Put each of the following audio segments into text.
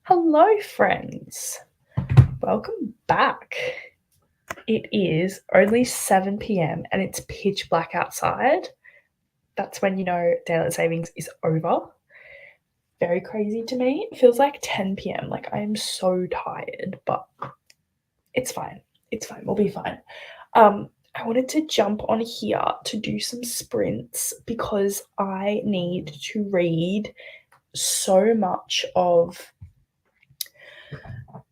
Hello, friends. Welcome back. It is only 7 p.m. and it's pitch black outside. That's when you know daylight savings is over. Very crazy to me. It feels like 10 p.m. Like I am so tired, but it's fine. It's fine. We'll be fine. I wanted to jump on here to do some sprints because I need to read so much of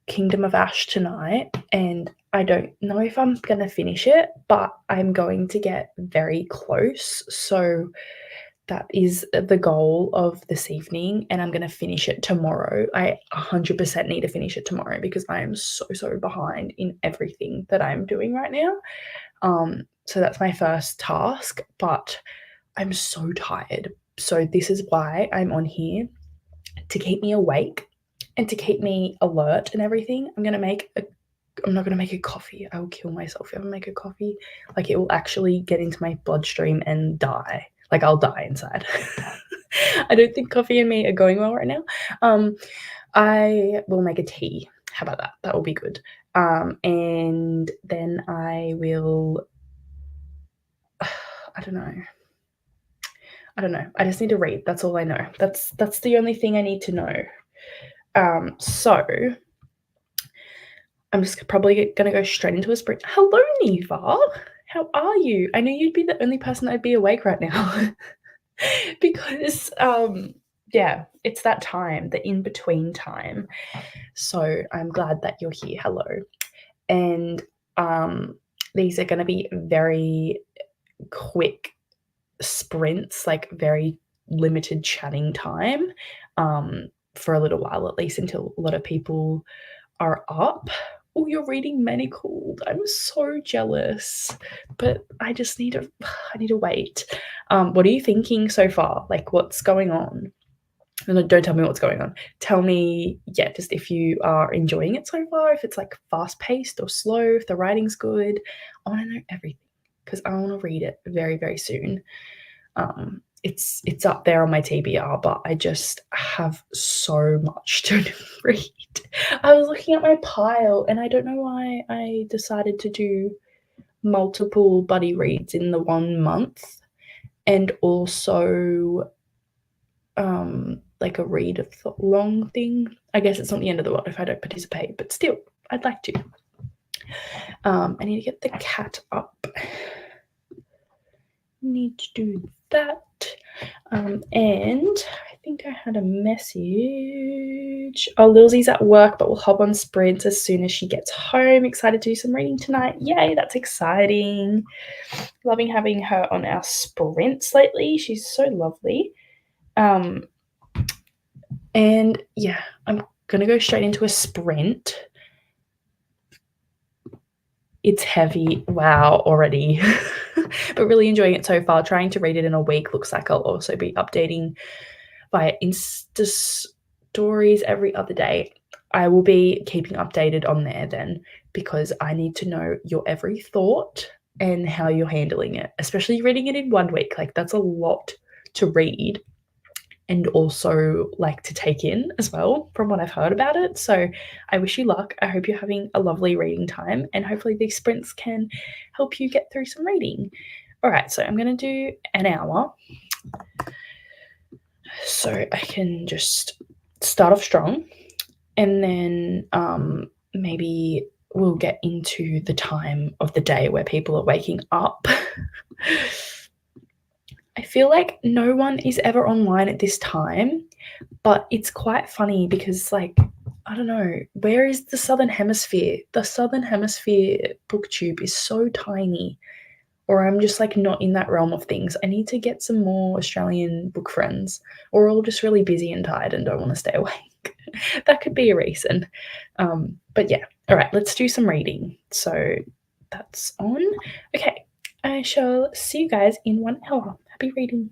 Kingdom of Ash tonight, and I don't know if I'm going to finish it, but I'm going to get very close. So that is the goal of this evening, and I'm going to finish it tomorrow. I 100% need to finish it tomorrow because I am so behind in everything that I'm doing right now. So that's my first task, but I'm so tired. So this is why I'm on here, to keep me awake and to keep me alert and everything. I'm not gonna make a coffee. I will kill myself if I make a coffee. Like it will actually get into my bloodstream and die. Like I'll die inside. I don't think coffee and me are going well right now. I will make a tea. How about that? That will be good. And then I will. I don't know. I just need to read. That's all I know. That's the only thing I need to know. So I'm just probably gonna go straight into a sprint. Hello, Neva. How are you? I know you'd be the only person that'd be awake right now. Because yeah, it's that time, the in-between time. So I'm glad that you're here. Hello. And these are gonna be very quick sprints, like very limited chatting time. For a little while at least, until a lot of people are up. Oh, you're reading Manacled. I'm so jealous, but I just need to. I need to wait. What are you thinking so far? Like, what's going on? No, don't tell me what's going on. Tell me, yeah, just if you are enjoying it so far. If it's like fast paced or slow. If the writing's good. I want to know everything because I want to read it very soon. It's up there on my TBR, but I just have so much to read. I was looking at my pile and I don't know why I decided to do multiple buddy reads in the 1 month, and also like a read of the long thing. I guess it's not the end of the world if I don't participate, but still, I'd like to. I need to get the cat up. Need to do that. And I think I had a message. Oh, Lilsy's at work, but we'll hop on sprints as soon as she gets home. Excited to do some reading tonight. Yay, that's exciting. Loving having her on our sprints lately. She's so lovely. And yeah, I'm gonna go straight into a sprint. It's heavy. Wow, already. But really enjoying it so far. Trying to read it in a week. Looks like I'll also be updating via Insta stories every other day. I will be keeping updated on there then, because I need to know your every thought and how you're handling it, especially reading it in 1 week. Like that's a lot to read and also like to take in as well from what I've heard about it. So I wish you luck. I hope you're having a lovely reading time, and hopefully these sprints can help you get through some reading. All right, so I'm going to do an hour so I can just start off strong, and then maybe we'll get into the time of the day where people are waking up. I feel like no one is ever online at this time, but it's quite funny because, like, I don't know, where is the Southern Hemisphere? The Southern Hemisphere booktube is so tiny, or I'm just like not in that realm of things. I need to get some more Australian book friends, or we're all just really busy and tired and don't want to stay awake. That could be a reason. But yeah, all right, let's do some reading. So that's on. Okay, I shall see you guys in 1 hour. Happy reading.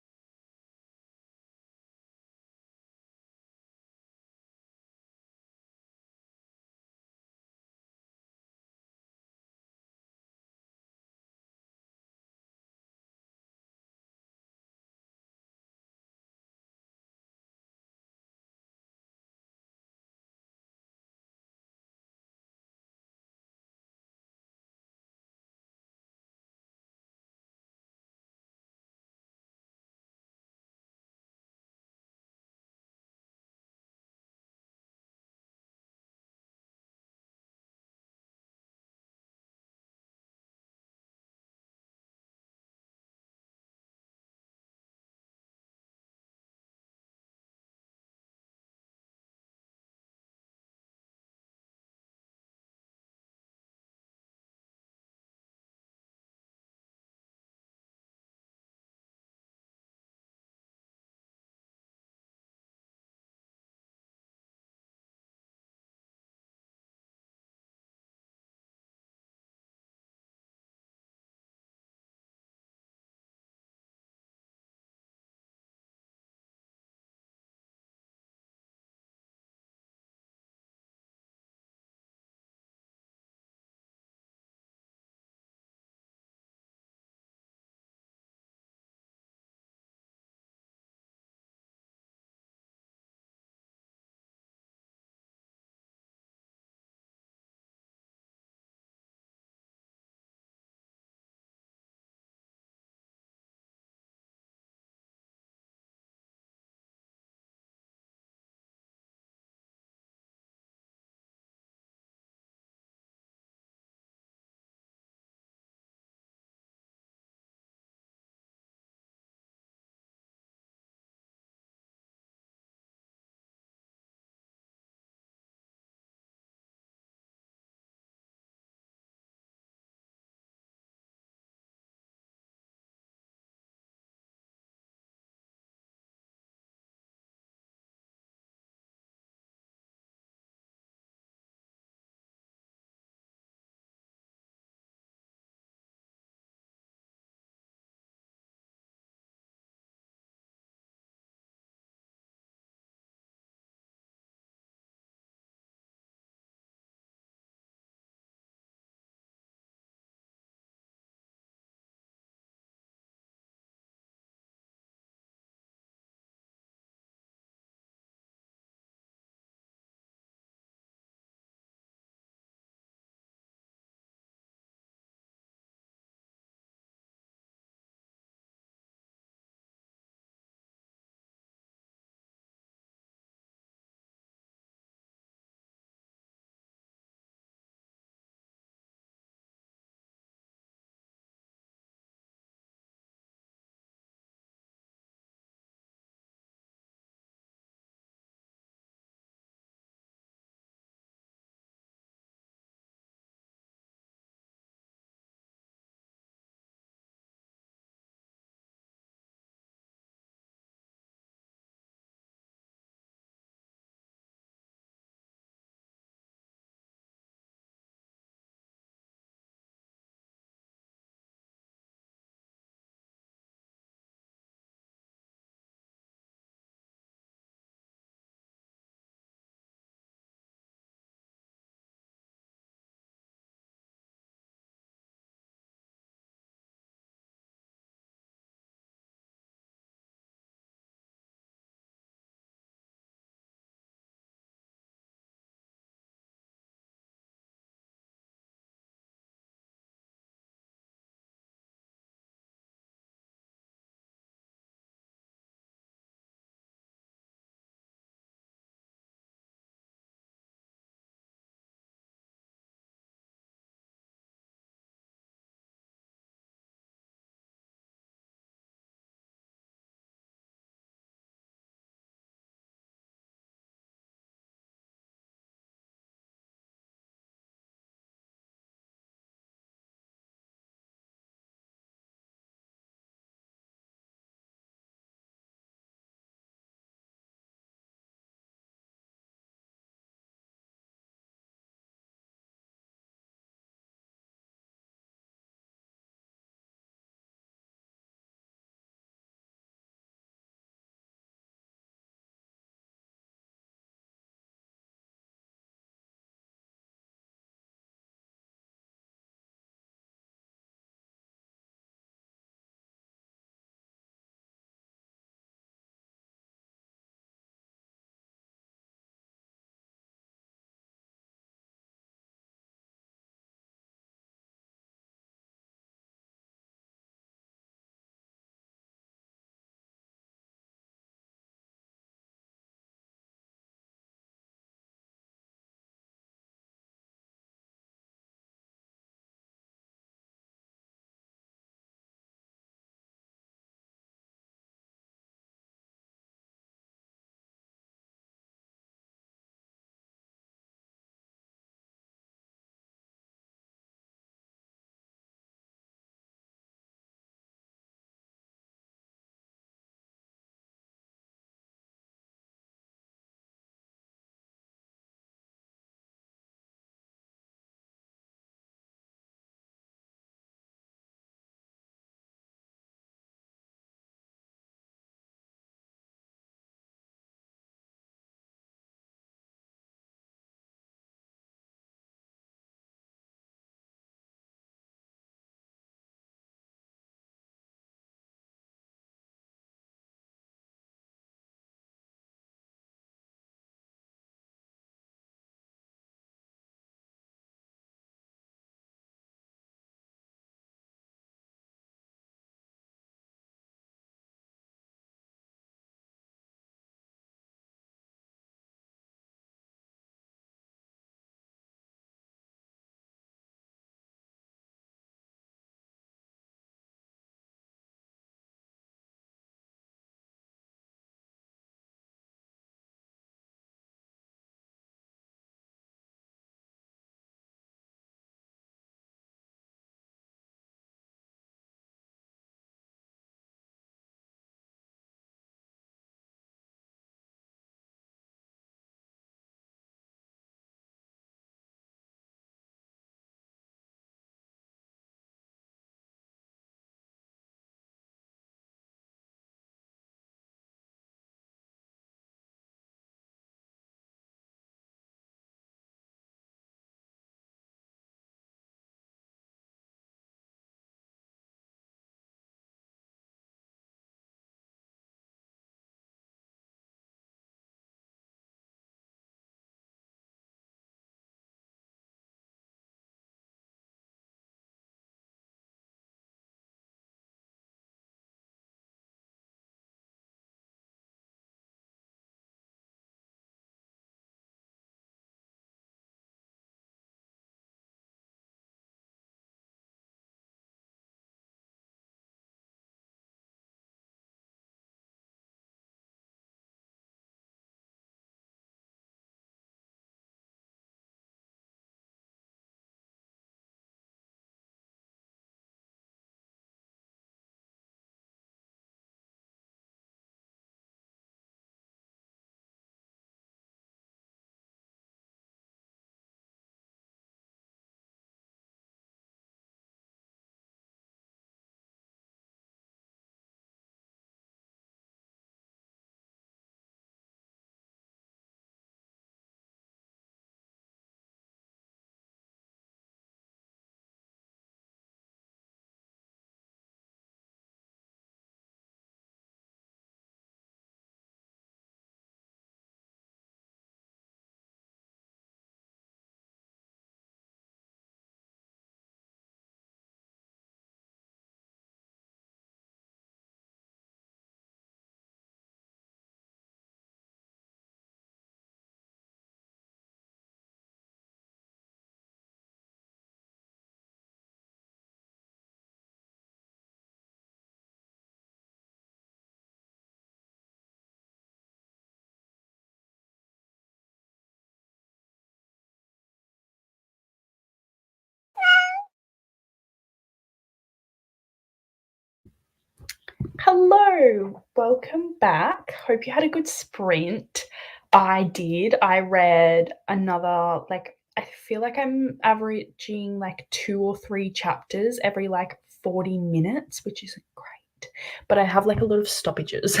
Hello, welcome back. Hope you had a good sprint. I did. I read another, I feel like I'm averaging like 2 or 3 chapters every like 40 minutes, which isn't great. But I have like a lot of stoppages.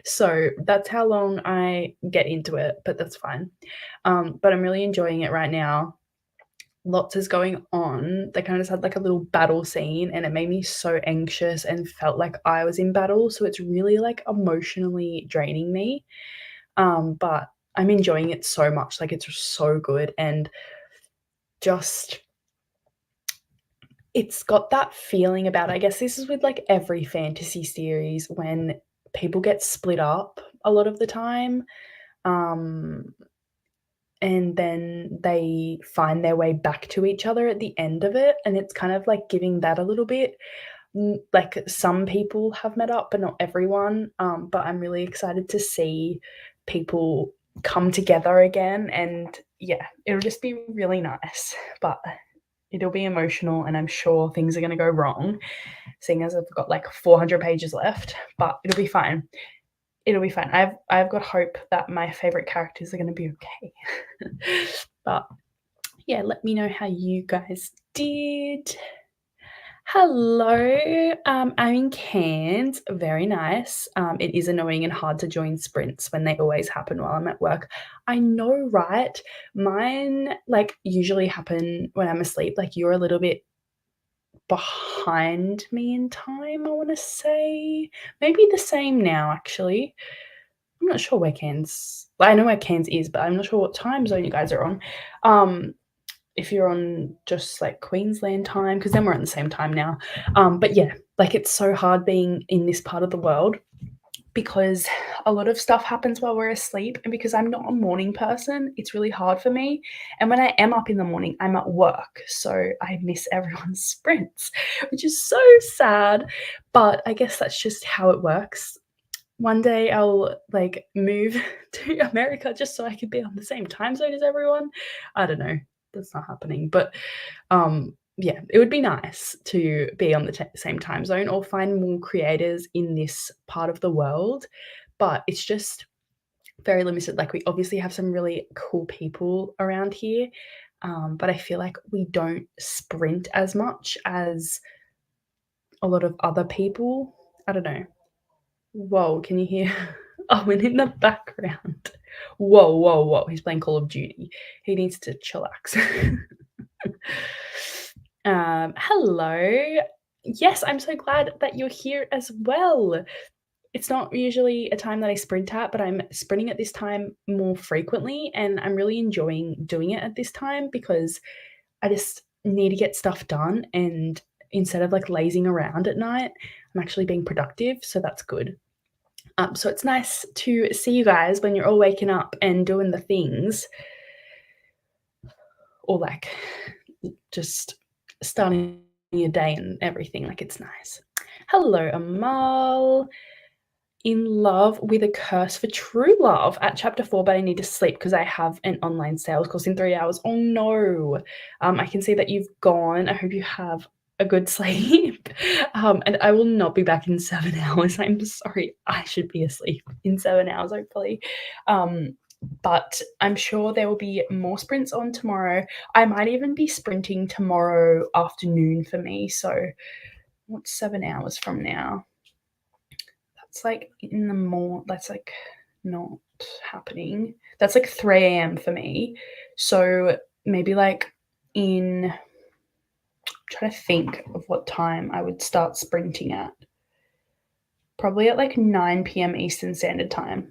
So that's how long I get into it, but that's fine. But I'm really enjoying it right now. Lots is going on. They kind of just had like a little battle scene and it made me so anxious and felt like I was in battle. So it's really like emotionally draining me. But I'm enjoying it so much. Like it's so good and just it's got that feeling about I guess this is with like every fantasy series when people get split up a lot of the time. Um and then they find their way back to each other at the end of it, and it's kind of like giving that a little bit. Like some people have met up, but not everyone. But I'm really excited to see people come together again, and yeah, it'll just be really nice. But it'll be emotional, and I'm sure things are going to go wrong, seeing as I've got like 400 pages left. But it'll be fine. It'll be fine. I've got hope that my favorite characters are going to be okay. But yeah, let me know how you guys did. Hello, I'm in Cairns. Very nice. It is annoying and hard to join sprints when they always happen while I'm at work. I know, right? Mine like usually happen when I'm asleep. Like you're a little bit behind me in time, I want to say. Maybe the same now, actually. I'm not sure where Cairns. Well, I know where Cairns is, but I'm not sure what time zone you guys are on. If you're on just like Queensland time, because then we're at the same time now. But yeah, like it's so hard being in this part of the world because a lot of stuff happens while we're asleep. And because I'm not a morning person, it's really hard for me. And when I am up in the morning, I'm at work. So I miss everyone's sprints, which is so sad. But I guess that's just how it works. One day I'll like move to America just so I can be on the same time zone as everyone. I don't know. That's not happening. But yeah, it would be nice to be on the same time zone or find more creators in this part of the world. But it's just very limited. Like we obviously have some really cool people around here. But I feel like we don't sprint as much as a lot of other people. I don't know. Whoa, can you hear Owen in the background? Whoa, whoa, whoa. He's playing Call of Duty. He needs to chillax. Hello. Yes, I'm so glad that you're here as well. It's not usually a time that I sprint at, but I'm sprinting at this time more frequently, and I'm really enjoying doing it at this time because I just need to get stuff done, and instead of like lazing around at night, I'm actually being productive, so that's good. So it's nice to see you guys when you're all waking up and doing the things, or like just starting your day and everything. Like it's nice. Hello, Amal. In love with a curse for true love at chapter 4, but I need to sleep because I have an online sales course in 3 hours. Oh no. I can see that you've gone. I hope you have a good sleep. And I will not be back in 7 hours. I'm sorry. I should be asleep in 7 hours, hopefully. But I'm sure there will be more sprints on tomorrow. I might even be sprinting tomorrow afternoon for me. So what's 7 hours from now? That's like in the morning. That's like not happening. That's like 3 a.m. for me. So maybe like in trying to think of what time I would start sprinting at. Probably at like 9 p.m. Eastern Standard Time.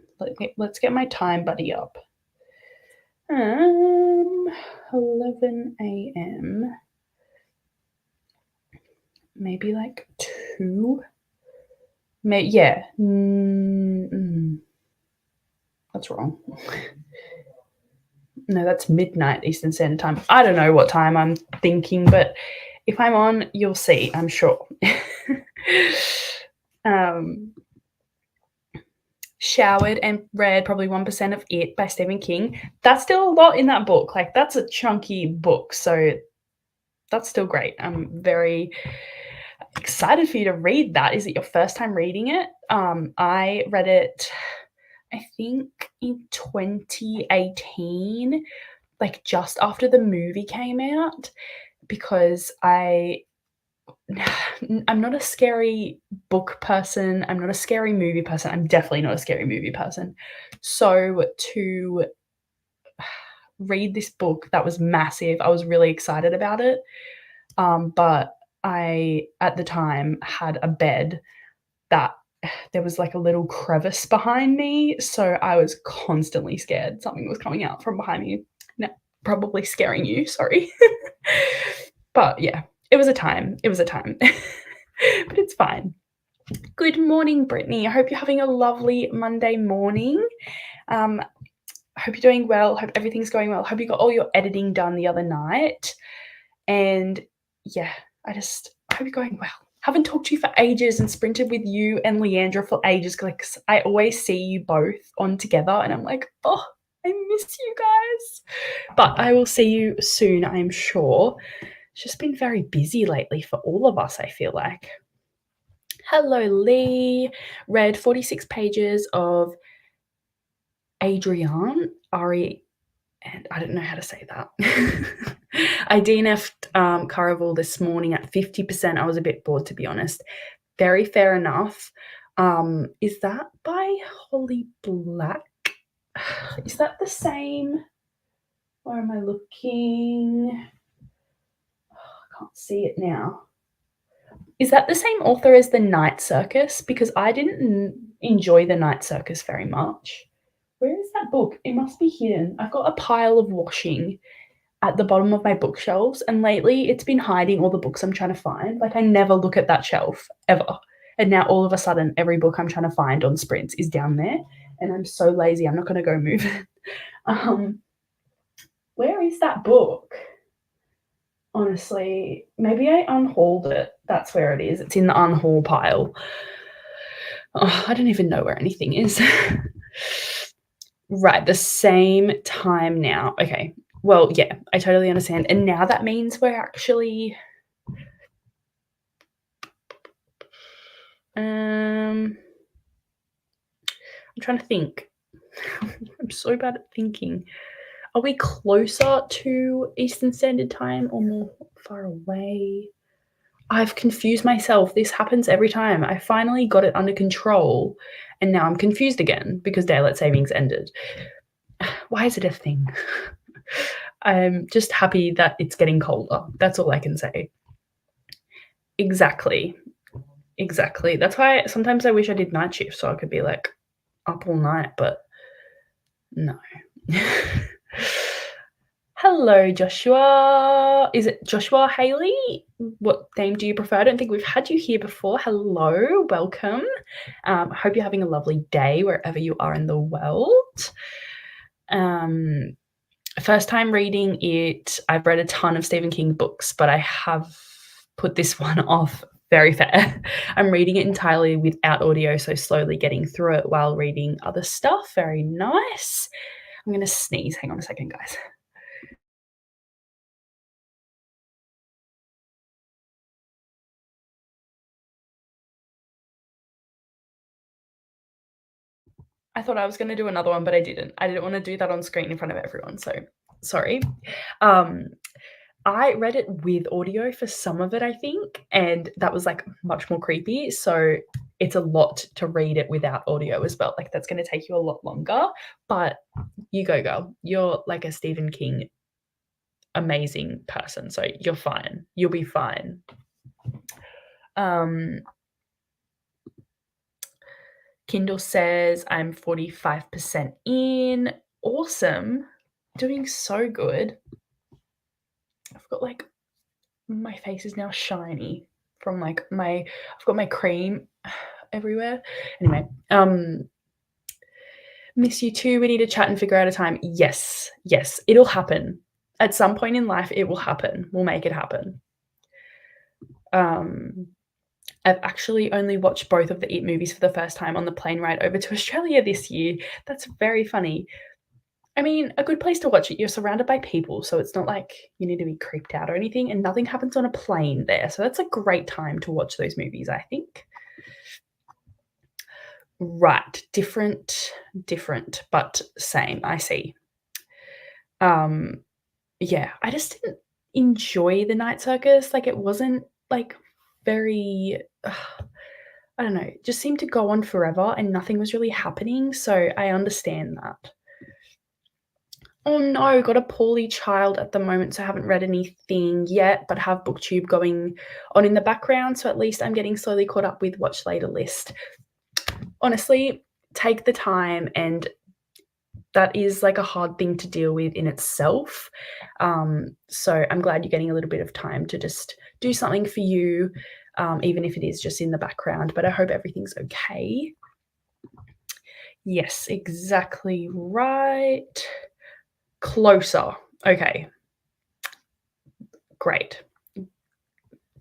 Let's get my time buddy up. 11 a.m. Maybe like 2. Yeah. That's wrong. No, that's midnight Eastern Standard Time. I don't know what time I'm thinking, but if I'm on, you'll see, I'm sure. Showered and read probably 1% of It by Stephen King. That's still a lot in that book. Like that's a chunky book, so that's still great. I'm very Excited for you to read that. Is it your first time reading it? I read it, I think, in 2018, like just after the movie came out, because I'm not a scary book person. I'm not a scary movie person. I'm definitely not a scary movie person. So to read this book that was massive, I was really excited about it. But I, at the time, had a bed that there was like a little crevice behind me. So I was constantly scared something was coming out from behind me. No, probably scaring you, sorry. But yeah, it was a time. It was a time. But it's fine. Good morning, Brittany. I hope you're having a lovely Monday morning. I hope you're doing well. Hope everything's going well. Hope you got all your editing done the other night. And yeah, I hope you're going well. Haven't talked to you for ages and sprinted with you and Leandra for ages because I always see you both on together and I'm like, oh, I miss you guys. But I will see you soon, I'm sure. It's just been very busy lately for all of us, I feel like. Hello, Lee. Read 46 pages of Adrienne, Ari, and I don't know how to say that. I DNF'd Caraval this morning at 50%. I was a bit bored, to be honest. Very fair enough. Is that by Holly Black? Is that the same? Where am I looking? Oh, I can't see it now. Is that the same author as The Night Circus? Because I didn't enjoy The Night Circus very much. Where is that book? It must be hidden. I've got a pile of washing at the bottom of my bookshelves, and lately it's been hiding all the books I'm trying to find. Like I never look at that shelf ever. And now all of a sudden every book I'm trying to find on Sprints is down there, and I'm so lazy I'm not going to go move it. Where is that book? Honestly, maybe I unhauled it. That's where it is. It's in the unhaul pile. Oh, I don't even know where anything is. Right, the same time now. Okay. Well, yeah, I totally understand. And now that means we're actually I'm trying to think. I'm so bad at thinking. Are we closer to Eastern Standard Time or more far away? I've confused myself. This happens every time. I finally got it under control and now I'm confused again because daylight savings ended. Why is it a thing? I'm just happy that it's getting colder. That's all I can say. Exactly. That's why sometimes I wish I did night shift so I could be like up all night, but no. Hello, Joshua. Is it Joshua Haley? What name do you prefer? I don't think we've had you here before. Hello, welcome. I hope you're having a lovely day wherever you are in the world. First time reading it. I've read a ton of Stephen King books, but I have put this one off. Very fair. I'm reading it entirely without audio, so slowly getting through it while reading other stuff. Very nice. I'm going to sneeze. Hang on a second, guys. I thought I was going to do another one, but I didn't. I didn't want to do that on screen in front of everyone, so sorry. I read it with audio for some of it, I think, and that was like much more creepy. So it's a lot to read it without audio as well. Like that's going to take you a lot longer, but you go, girl. You're like a Stephen King amazing person, so you're fine. You'll be fine. Kindle says I'm 45% in. Awesome. Doing so good. I've got like my face is now shiny from like I've got my cream everywhere. Anyway, miss you too. We need to chat and figure out a time. Yes, it'll happen. At some point in life, it will happen. We'll make it happen. I've actually only watched both of the It movies for the first time on the plane ride over to Australia this year. That's very funny. I mean, a good place to watch it, you're surrounded by people, so it's not like you need to be creeped out or anything, and nothing happens on a plane there, so that's a great time to watch those movies, I think. Right, different, but same, I see. Um, yeah, I just didn't enjoy the night circus, like, it wasn't, like, very I don't know, it just seemed to go on forever and nothing was really happening, so I understand that. Oh no, got a poorly child at the moment, so I haven't read anything yet, but have BookTube going on in the background, so at least I'm getting slowly caught up with watch later list. Honestly, take the time, and that is like a hard thing to deal with in itself. So I'm glad you're getting a little bit of time to just do something for you, even if it is just in the background, but I hope everything's okay. Yes, exactly right. Closer. Okay, great.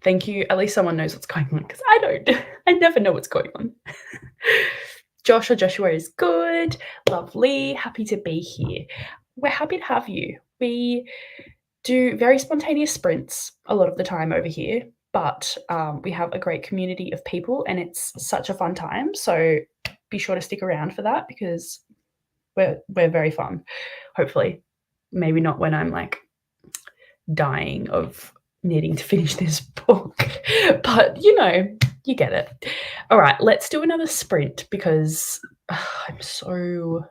Thank you. At least someone knows what's going on because I don't. I never know what's going on. Josh or Joshua is good. Lovely. Happy to be here. We're happy to have you. We do very spontaneous sprints a lot of the time over here, but we have a great community of people and it's such a fun time. So be sure to stick around for that because we're very fun. Hopefully, maybe not when I'm like dying of needing to finish this book, but you get it. All right, let's do another sprint because I'm so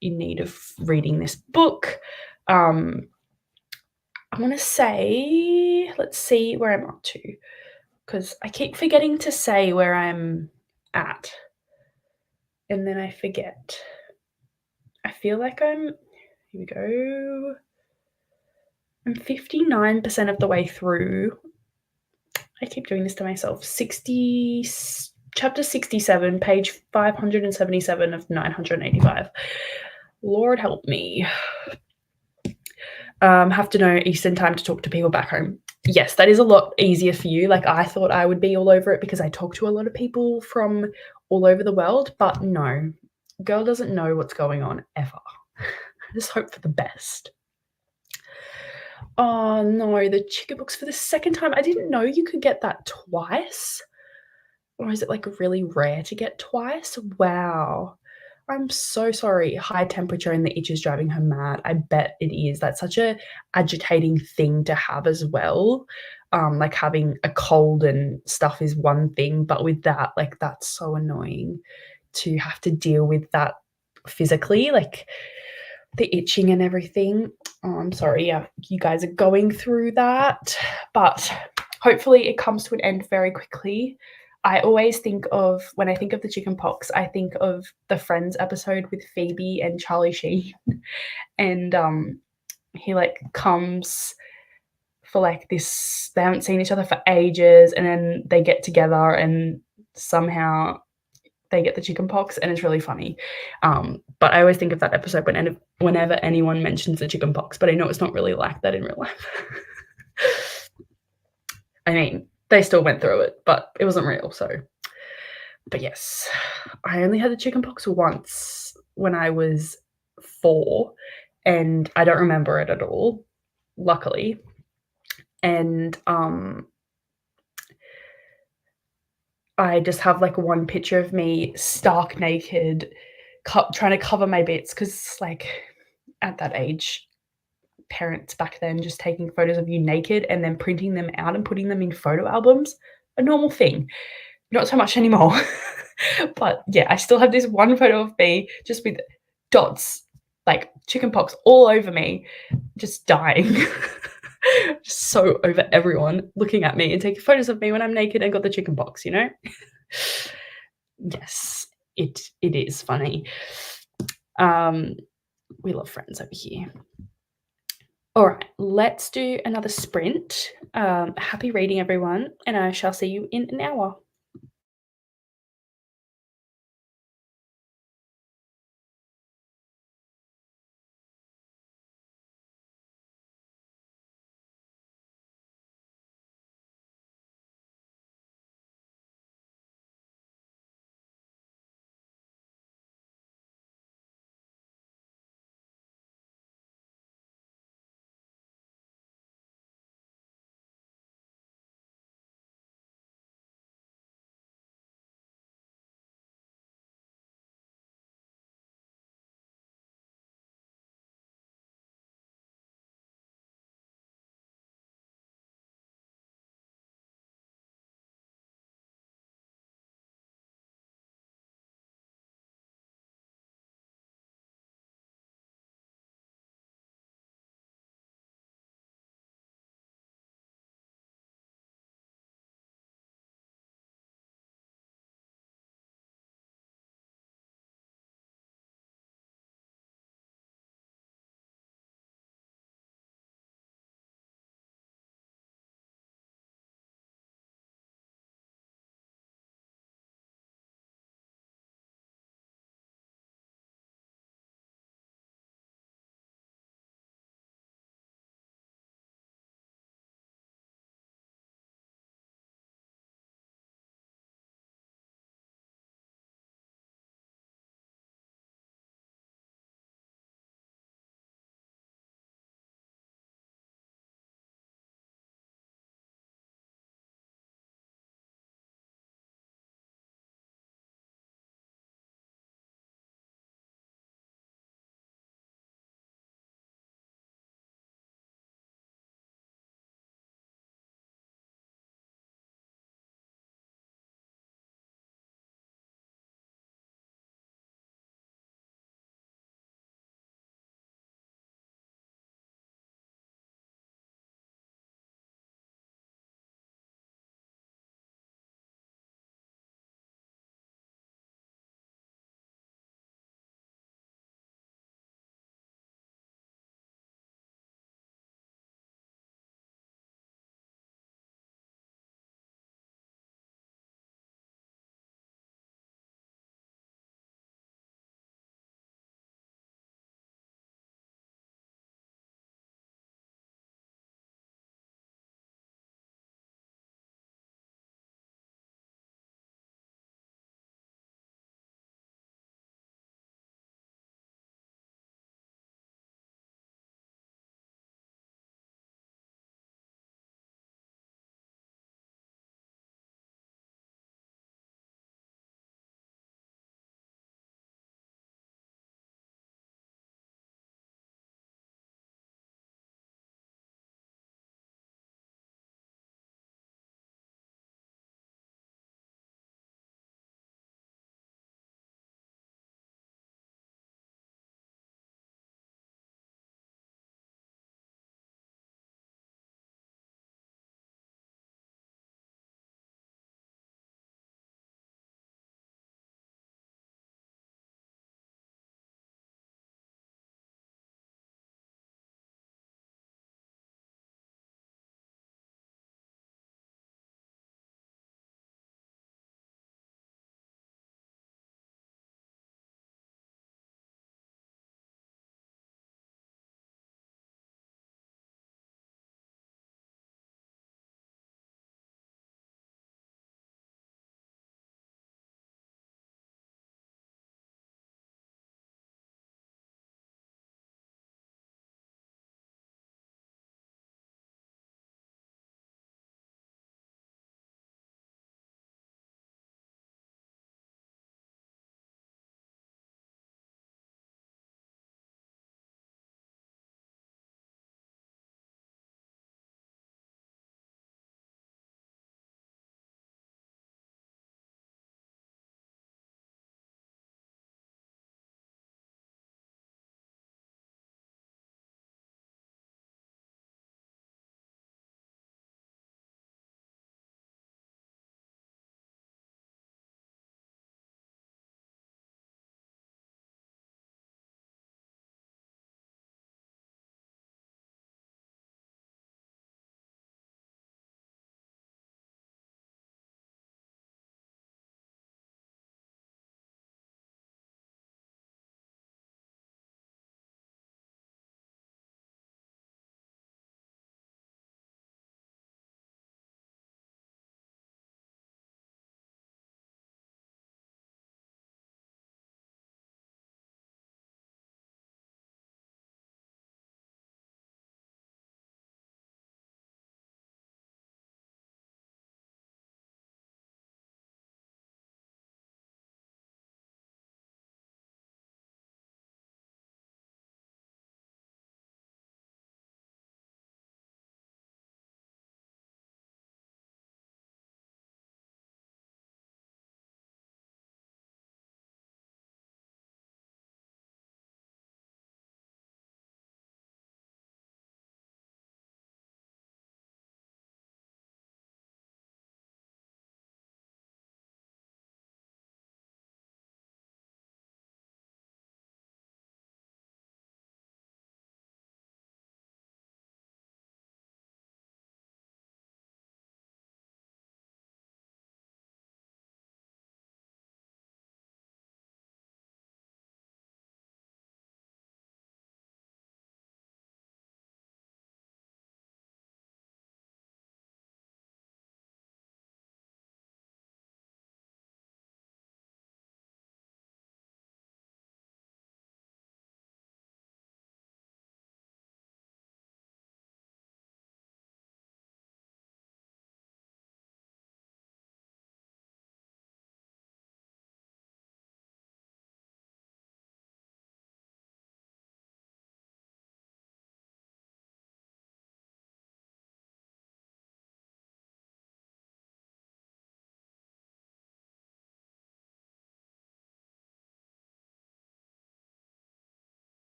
in need of reading this book. I want to say, let's see where I'm up to because I keep forgetting to say where I'm at and then I forget. I feel like here we go. I'm 59% of the way through. I keep doing this to myself. Chapter 67, page 577 of 985. Lord help me. Have to know Eastern time to talk to people back home. Yes, that is a lot easier for you. Like I thought I would be all over it because I talk to a lot of people from all over the world, but no, girl doesn't know what's going on ever. I just hope for the best. Oh no, the chicken books for the second time. I didn't know you could get that twice. Or is it like really rare to get twice? Wow. I'm so sorry. High temperature and the itch is driving her mad. I bet it is. That's such a agitating thing to have as well. Like having a cold and stuff is one thing, but with that, like that's so annoying to have to deal with that physically, like the itching and everything. Oh, I'm sorry. Yeah, you guys are going through that, but hopefully it comes to an end very quickly. I always think of, when I think of the chicken pox, I think of the Friends episode with Phoebe and Charlie Sheen. And he like comes for like this, they haven't seen each other for ages, and then they get together and somehow they get the chicken pox, and it's really funny. But I always think of that episode whenever anyone mentions the chicken pox, but I know it's not really like that in real life. I mean, they still went through it, but it wasn't real, so. But yes, I only had the chicken pox once when I was 4, and I don't remember it at all, luckily. And I just have like one picture of me stark naked, trying to cover my bits because, like, at that age, parents back then just taking photos of you naked and then printing them out and putting them in photo albums, a normal thing. Not so much anymore. But yeah, I still have this one photo of me just with dots, like chicken pox all over me, just dying. Just so over everyone looking at me and taking photos of me when I'm naked and got the chicken pox, Yes, it is funny. We love Friends over here. All right, let's do another sprint. Happy reading, everyone, and I shall see you in an hour.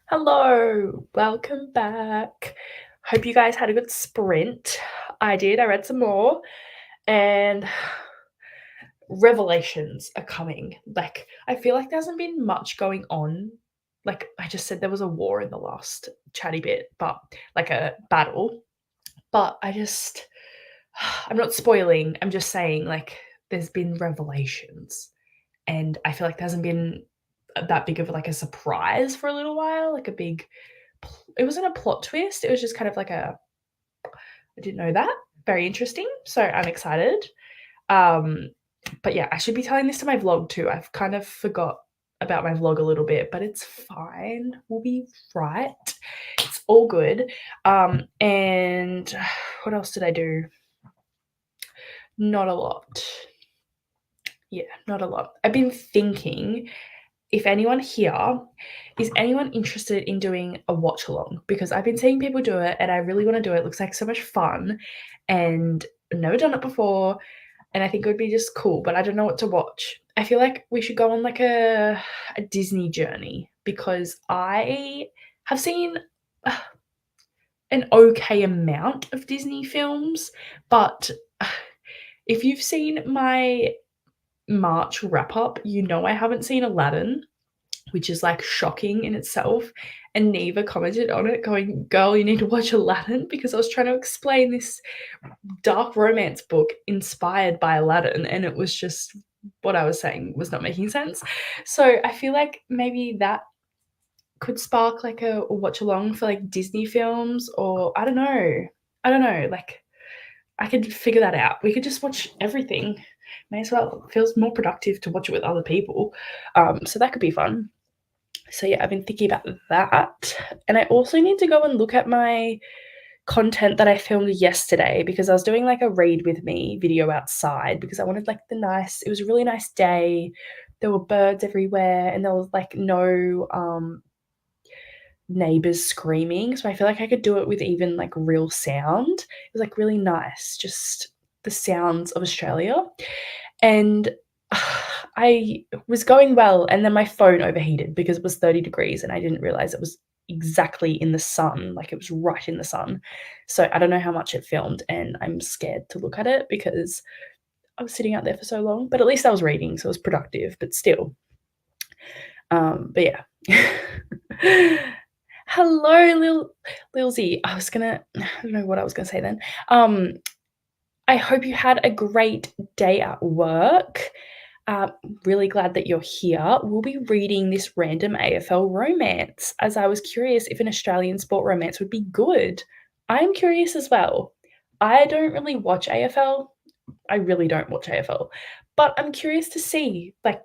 Hello, welcome back. Hope you guys had a good sprint. I did. I read some more, and revelations are coming. Like, I feel like there hasn't been much going on. Like, I just said there was a war in the last chatty bit, but like a battle. But I'm not spoiling. I'm just saying, like, there's been revelations, and I feel like there hasn't been that big of like a surprise for a little while. Like a big, it wasn't a plot twist. It was just kind of like I didn't know that. Very interesting. So I'm excited. Um, but yeah, I should be telling this to my vlog too. I've kind of forgot about my vlog a little bit, but it's fine. We'll be right. It's all good. And what else did I do? Not a lot. Yeah, not a lot. I've been thinking if anyone here is anyone interested in doing a watch along, because I've been seeing people do it and I really want to do it. It looks like so much fun and I've never done it before, and I think it would be just cool, but I don't know what to watch. I feel like we should go on like a Disney journey, because I have seen an okay amount of Disney films, but if you've seen my March wrap up, you know I haven't seen Aladdin, which is like shocking in itself. And Neva commented on it, going, "Girl, you need to watch Aladdin," because I was trying to explain this dark romance book inspired by Aladdin, and it was just what I was saying was not making sense. So I feel like maybe that could spark like a watch along for like Disney films, or I don't know. I don't know. Like, I could figure that out. We could just watch everything. May as well. It feels more productive to watch it with other people. So that could be fun. So yeah, I've been thinking about that. And I also need to go and look at my content that I filmed yesterday, because I was doing like a read with me video outside, because I wanted like it was a really nice day. There were birds everywhere and there was like no neighbors screaming. So I feel like I could do it with even like real sound. It was like really nice, just the sounds of Australia. And I was going well, and then my phone overheated because it was 30 degrees and I didn't realize it was exactly in the sun, like it was right in the sun. So I don't know how much it filmed, and I'm scared to look at it because I was sitting out there for so long, but at least I was reading, so it was productive, but still. But yeah. Hello, Lil Z. I don't know what I was gonna say then. I hope you had a great day at work. Really glad that you're here. We'll be reading this random AFL romance, as I was curious if an Australian sport romance would be good. I'm curious as well. I don't really watch AFL. I really don't watch AFL, but I'm curious to see like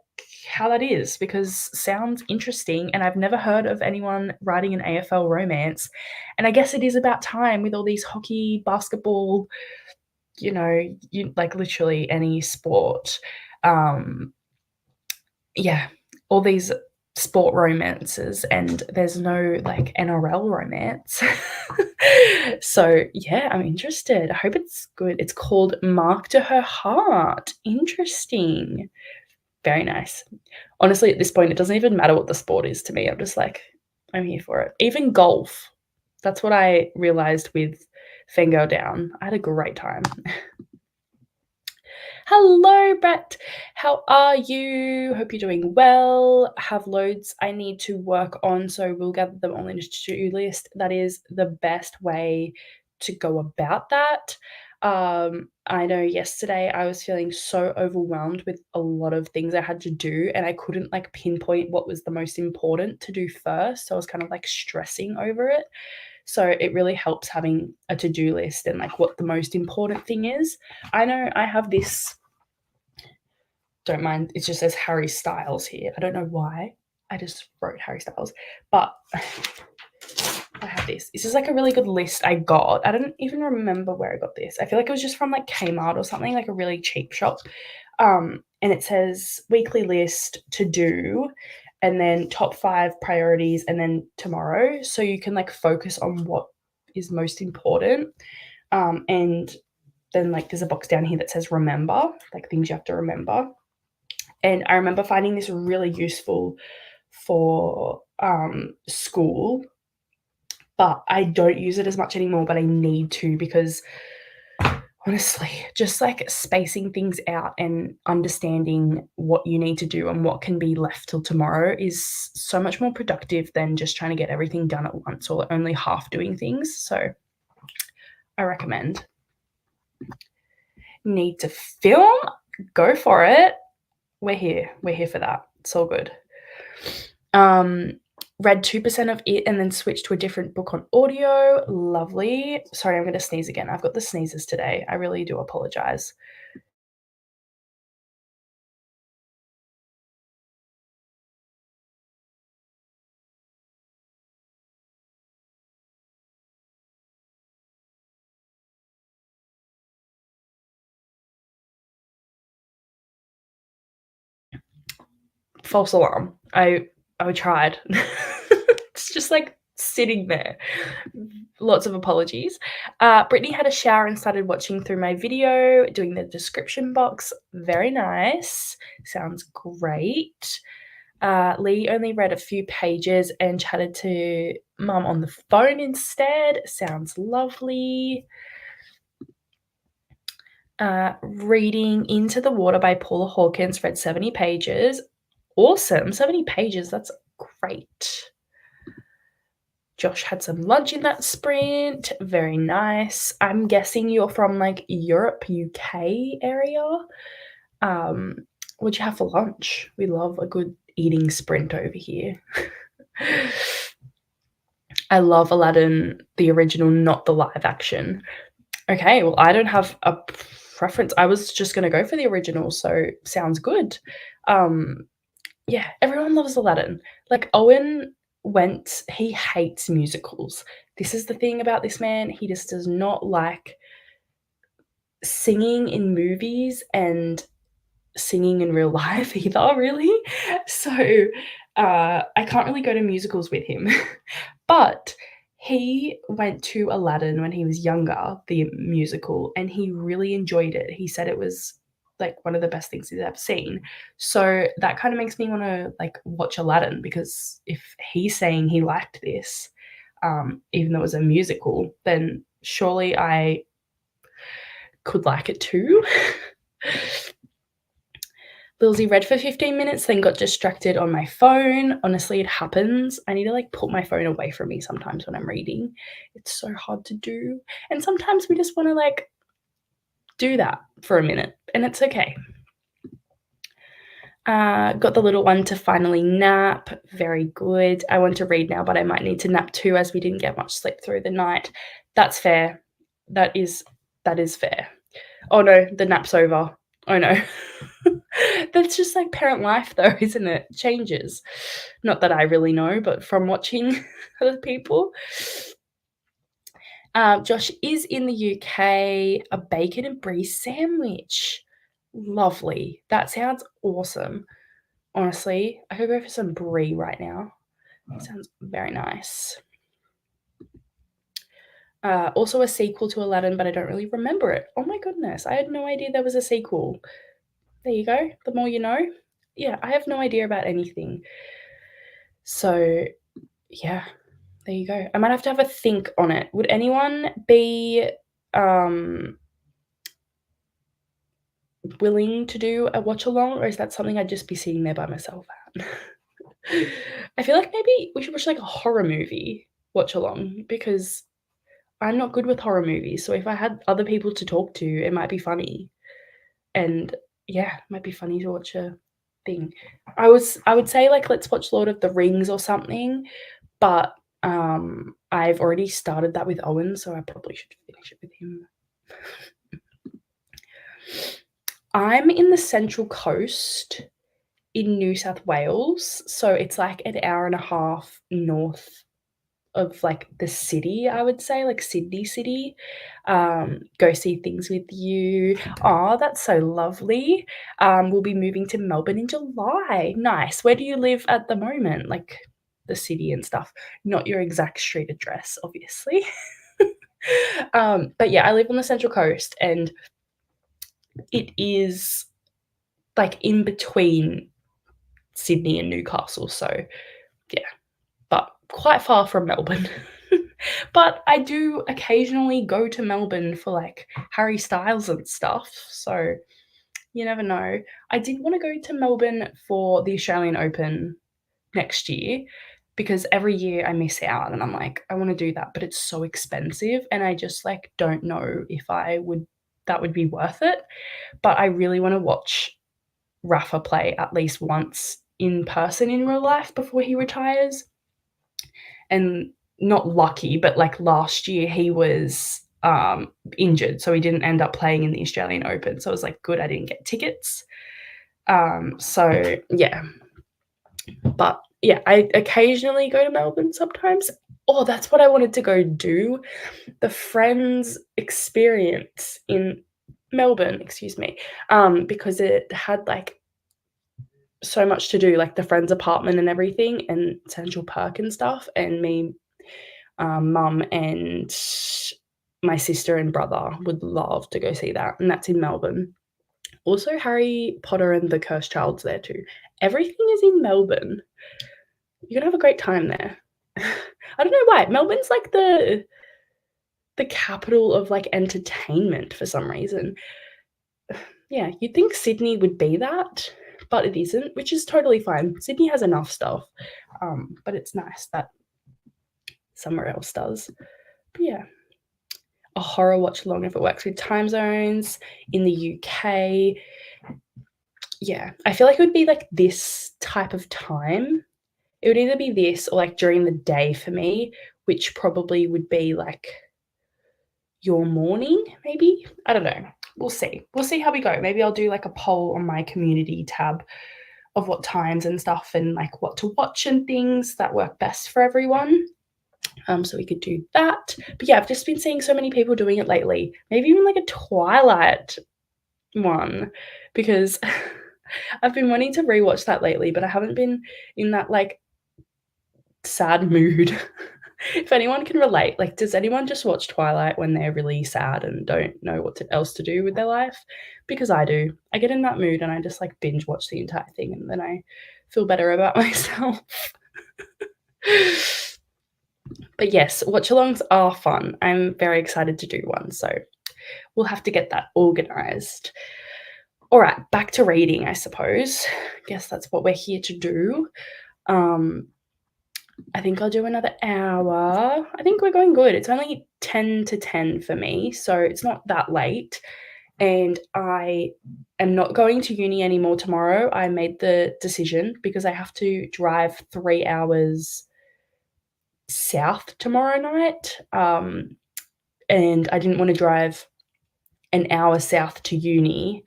how that is, because sounds interesting and I've never heard of anyone writing an AFL romance. And I guess it is about time with all these hockey, basketball, like literally any sport. Um, yeah, all these sport romances, and there's no like NRL romance. So yeah, I'm interested. I hope it's good. It's called Mark to Her Heart. Interesting. Very nice. Honestly, at this point, it doesn't even matter what the sport is to me. I'm just like, I'm here for it. Even golf. That's what I realized with Fengo Down. I had a great time. Hello, Brett. How are you? Hope you're doing well. Have loads I need to work on, so we'll gather them all in a to-do list. That is the best way to go about that. I know yesterday I was feeling so overwhelmed with a lot of things I had to do, and I couldn't like pinpoint what was the most important to do first. So I was kind of like stressing over it. So it really helps having a to-do list and like what the most important thing is. I know I have this, don't mind, it just says Harry Styles here. I don't know why. I just wrote Harry Styles, but I have this. This is like a really good list I got. I don't even remember where I got this. I feel like it was just from like Kmart or something, like a really cheap shop. And it says weekly list to do, and then top 5 priorities, and then tomorrow. So you can like focus on what is most important. And then like there's a box down here that says remember, like things you have to remember. And I remember finding this really useful for school, but I don't use it as much anymore, but I need to because honestly, just like spacing things out and understanding what you need to do and what can be left till tomorrow is so much more productive than just trying to get everything done at once or only half doing things. So I recommend. Need to film? Go for it. We're here. We're here for that. It's all good. Read 2% of it and then switched to a different book on audio. Lovely. Sorry, I'm going to sneeze again. I've got the sneezes today. I really do apologize. False alarm. I tried. It's just like sitting there. Lots of apologies. Brittany had a shower and started watching through my video, doing the description box. Very nice. Sounds great. Lee only read a few pages and chatted to mum on the phone instead. Sounds lovely. Reading Into the Water by Paula Hawkins, read 70 pages. Awesome. 70 pages. That's great. Josh had some lunch in that sprint. Very nice. I'm guessing you're from like Europe, UK area. What'd you have for lunch? We love a good eating sprint over here. I love Aladdin, the original, not the live action. Okay, well, I don't have a preference. I was just gonna go for the original, so sounds good. Yeah, everyone loves Aladdin. Like, Owen he hates musicals. This is the thing about this man, he just does not like singing in movies and singing in real life either, really. So, I can't really go to musicals with him. But he went to Aladdin when he was younger, the musical, and he really enjoyed it. He said it was like one of the best things he's ever seen. So that kind of makes me want to like watch Aladdin because if he's saying he liked this, even though it was a musical, then surely I could like it too. Lilsey read for 15 minutes, then got distracted on my phone. Honestly, it happens. I need to like put my phone away from me sometimes when I'm reading. It's so hard to do. And sometimes we just want to like do that for a minute, and it's okay. Got the little one to finally nap. Very good. I want to read now, but I might need to nap too as we didn't get much sleep through the night. That's fair. That is fair. Oh no, the nap's over. Oh no. That's just like parent life though, isn't it? Changes. Not that I really know, but from watching other people. Josh is in the UK. A bacon and brie sandwich. Lovely. That sounds awesome. Honestly, I could go for some brie right now. Sounds very nice. Also a sequel to Aladdin, but I don't really remember it. Oh my goodness, I had no idea there was a sequel. There you go. The more you know. Yeah, I have no idea about anything. So, yeah, there you go. I might have to have a think on it. Would anyone be willing to do a watch along, or is that something I'd just be sitting there by myself at? I feel like maybe we should watch like a horror movie watch along because I'm not good with horror movies. So if I had other people to talk to, it might be funny. And yeah, it might be funny to watch a thing. I would say like let's watch Lord of the Rings or something, but I've already started that with Owen, so I probably should finish it with him. I'm in the Central Coast in New South Wales, so it's like an hour and a half north of like the city, I would say, like Sydney City. Go see things with you. Oh, that's so lovely. We'll be moving to Melbourne in July. Nice. Where do you live at the moment? Like the city and stuff. Not your exact street address, obviously. But yeah, I live on the Central Coast and it is like in between Sydney and Newcastle. So yeah, quite far from Melbourne. But I do occasionally go to Melbourne for, like, Harry Styles and stuff, so you never know. I did wanna go to Melbourne for the Australian Open next year because every year I miss out and I'm like, "I wanna do that," but it's so expensive and I just, like, don't know if that would be worth it, but I really wanna watch Rafa play at least once in person in real life before he retires. And not lucky, but like last year he was injured, so he didn't end up playing in the Australian Open. So I was like, good, I didn't get tickets. So yeah, but yeah, I occasionally go to Melbourne sometimes. Oh, that's what I wanted to go do. The Friends experience in Melbourne, excuse me, because it had like so much to do, like the Friends apartment and everything, and Central Perk and stuff. And me, mum, and my sister and brother would love to go see that, and that's in Melbourne. Also, Harry Potter and the Cursed Child's there too. Everything is in Melbourne. You're gonna have a great time there. I don't know why. Melbourne's like the capital of like entertainment for some reason. Yeah, you'd think Sydney would be that, but it isn't, which is totally fine. Sydney has enough stuff, but it's nice that somewhere else does. But yeah, a horror watch along if it works with time zones in the UK. Yeah, I feel like it would be like this type of time. It would either be this or like during the day for me, which probably would be like your morning, maybe. I don't know. We'll see. We'll see how we go. Maybe I'll do like a poll on my community tab of what times and stuff and like what to watch and things that work best for everyone. So we could do that. But yeah, I've just been seeing so many people doing it lately. Maybe even like a Twilight one because I've been wanting to rewatch that lately, but I haven't been in that like sad mood. If anyone can relate, like, does anyone just watch Twilight when they're really sad and don't know else to do with their life? Because I do. I get in that mood and I just like binge watch the entire thing and then I feel better about myself. But yes, watch alongs are fun. I'm very excited to do one. So we'll have to get that organized. All right, back to reading, I suppose. Guess that's what we're here to do. I think I'll do another hour. I think we're going good. It's only 10 to 10 for me, so it's not that late. And I am not going to uni anymore tomorrow. I made the decision because I have to drive 3 hours south tomorrow night. And I didn't want to drive an hour south to uni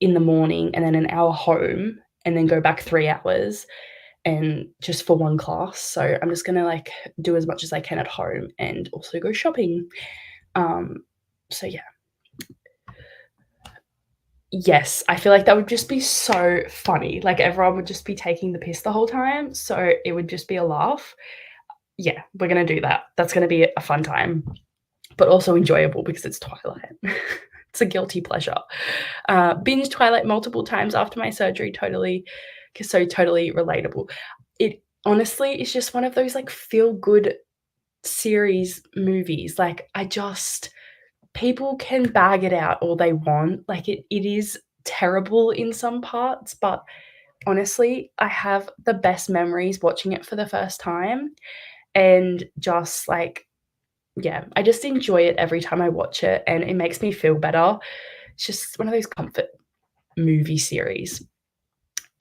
in the morning and then an hour home and then go back 3 hours and just for one class. So I'm just gonna like do as much as I can at home and also go shopping. So yeah. Yes, I feel like that would just be so funny. Like everyone would just be taking the piss the whole time. So it would just be a laugh. Yeah, we're gonna do that. That's gonna be a fun time, but also enjoyable because it's Twilight. It's a guilty pleasure. Binge Twilight multiple times after my surgery, totally relatable. It honestly is just one of those like feel good series movies. Like people can bag it out all they want. Like it is terrible in some parts, but honestly, I have the best memories watching it for the first time and just like yeah, I just enjoy it every time I watch it and it makes me feel better. It's just one of those comfort movie series.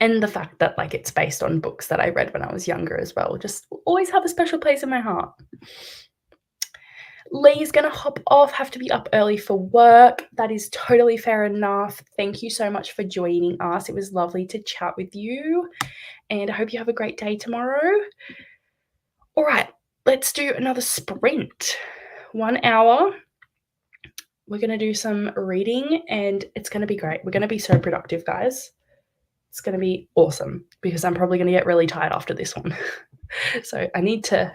And the fact that like it's based on books that I read when I was younger as well, just always have a special place in my heart. Lee's gonna hop off, have to be up early for work. That is totally fair enough. Thank you so much for joining us. It was lovely to chat with you, and I hope you have a great day tomorrow. All right, let's do another sprint. 1 hour. We're gonna do some reading, and it's gonna be great. We're gonna be so productive, guys. It's gonna be awesome because I'm probably gonna get really tired after this one. So I need to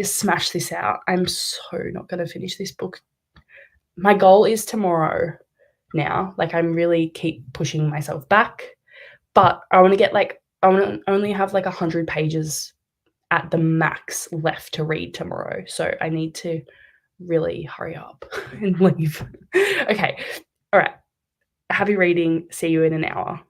smash this out. I'm so not gonna finish this book. My goal is tomorrow now. Like I'm really keep pushing myself back, but I want to only have like 100 pages at the max left to read tomorrow. So I need to really hurry up and leave. Okay. All right. Happy reading. See you in an hour.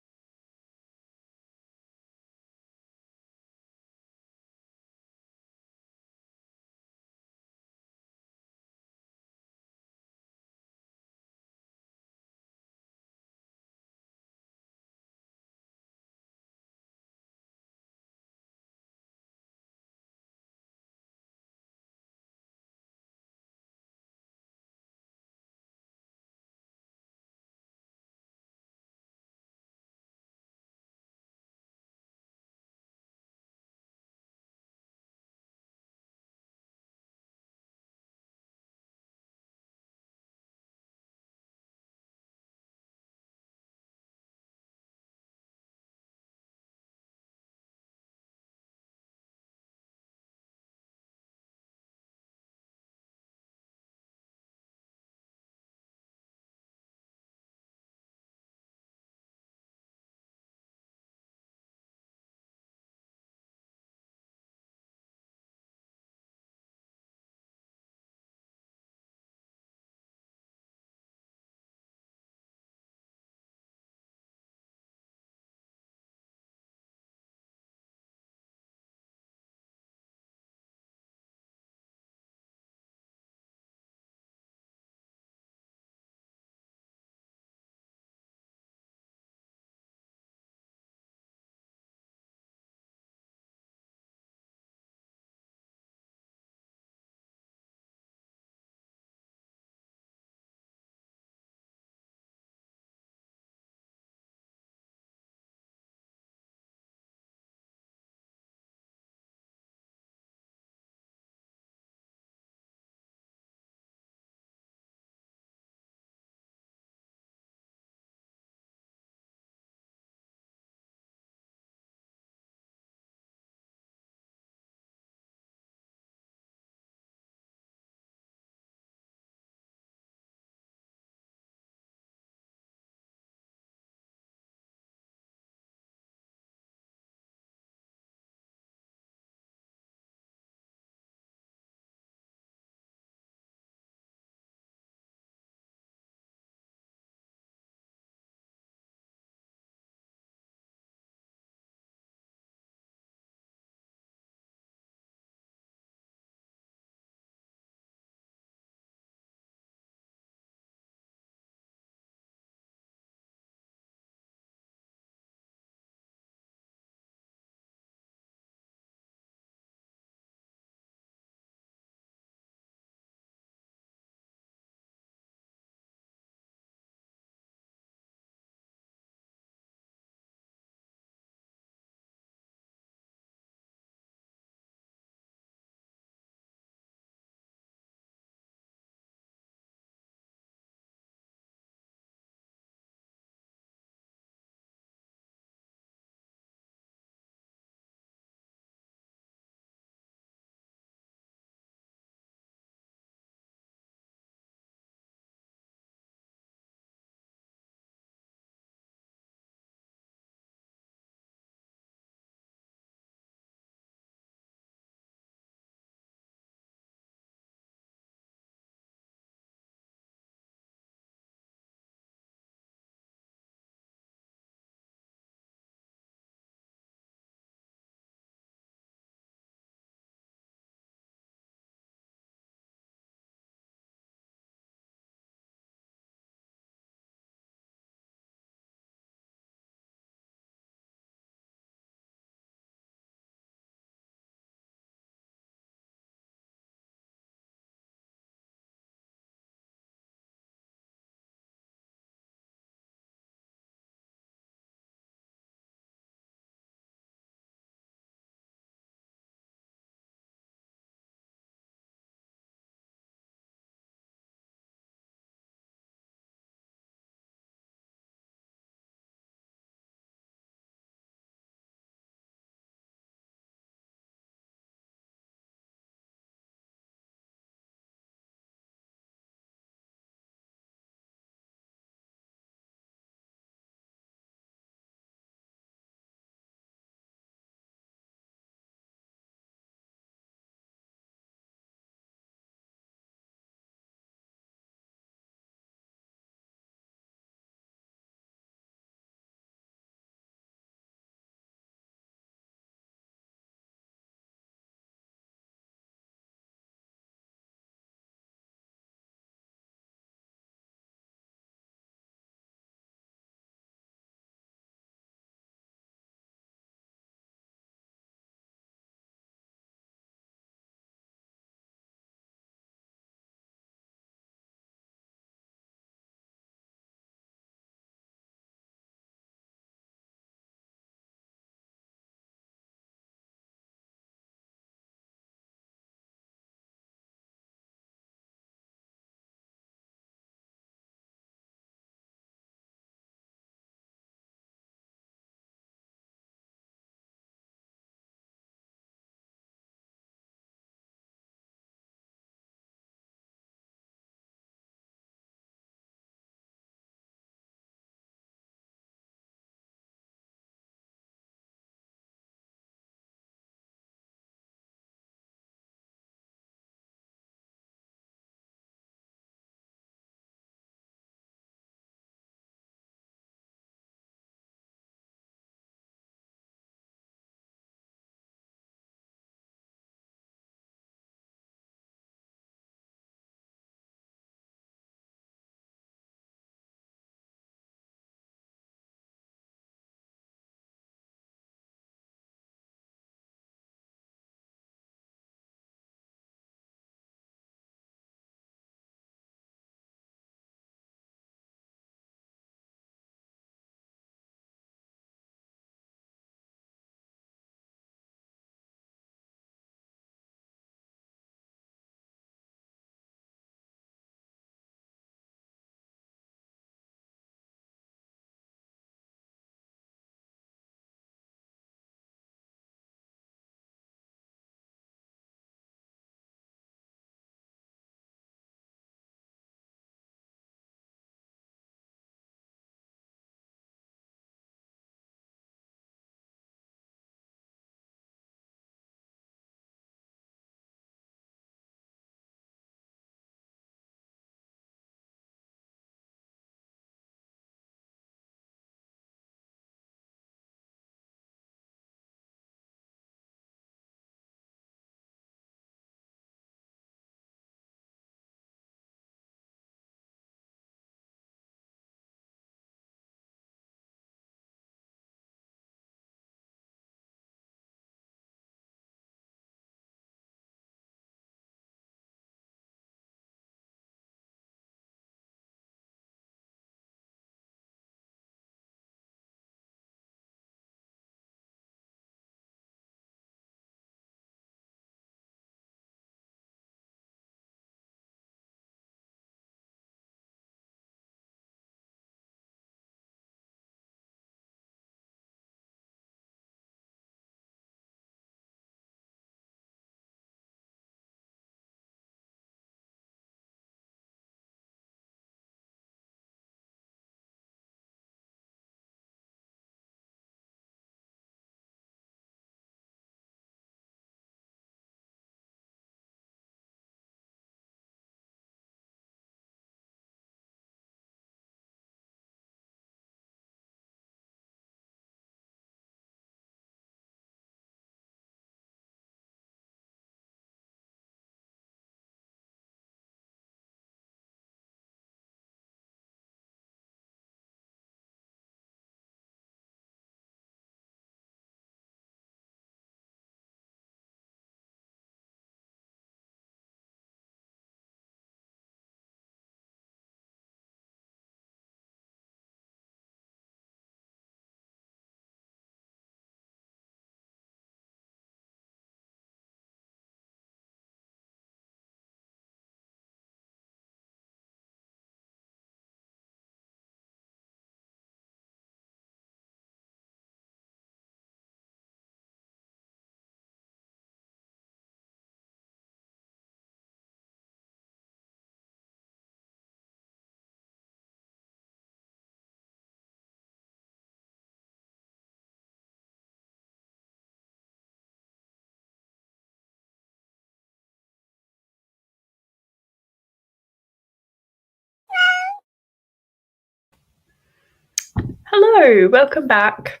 Hello, welcome back.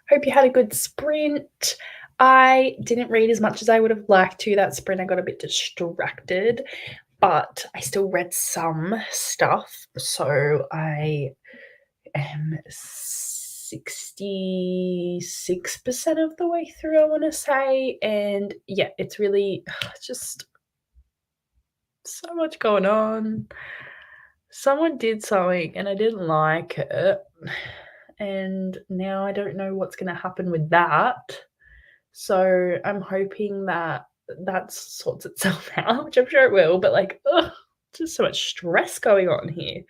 Hope you had a good sprint. I didn't read as much as I would have liked to that sprint. I got a bit distracted, but I still read some stuff. So I am 66% of the way through, I want to say. And yeah, it's really just so much going on. Someone did something and I didn't like it. And now I don't know what's going to happen with that. So I'm hoping that that sorts itself out, which I'm sure it will, but like, ugh, just so much stress going on here.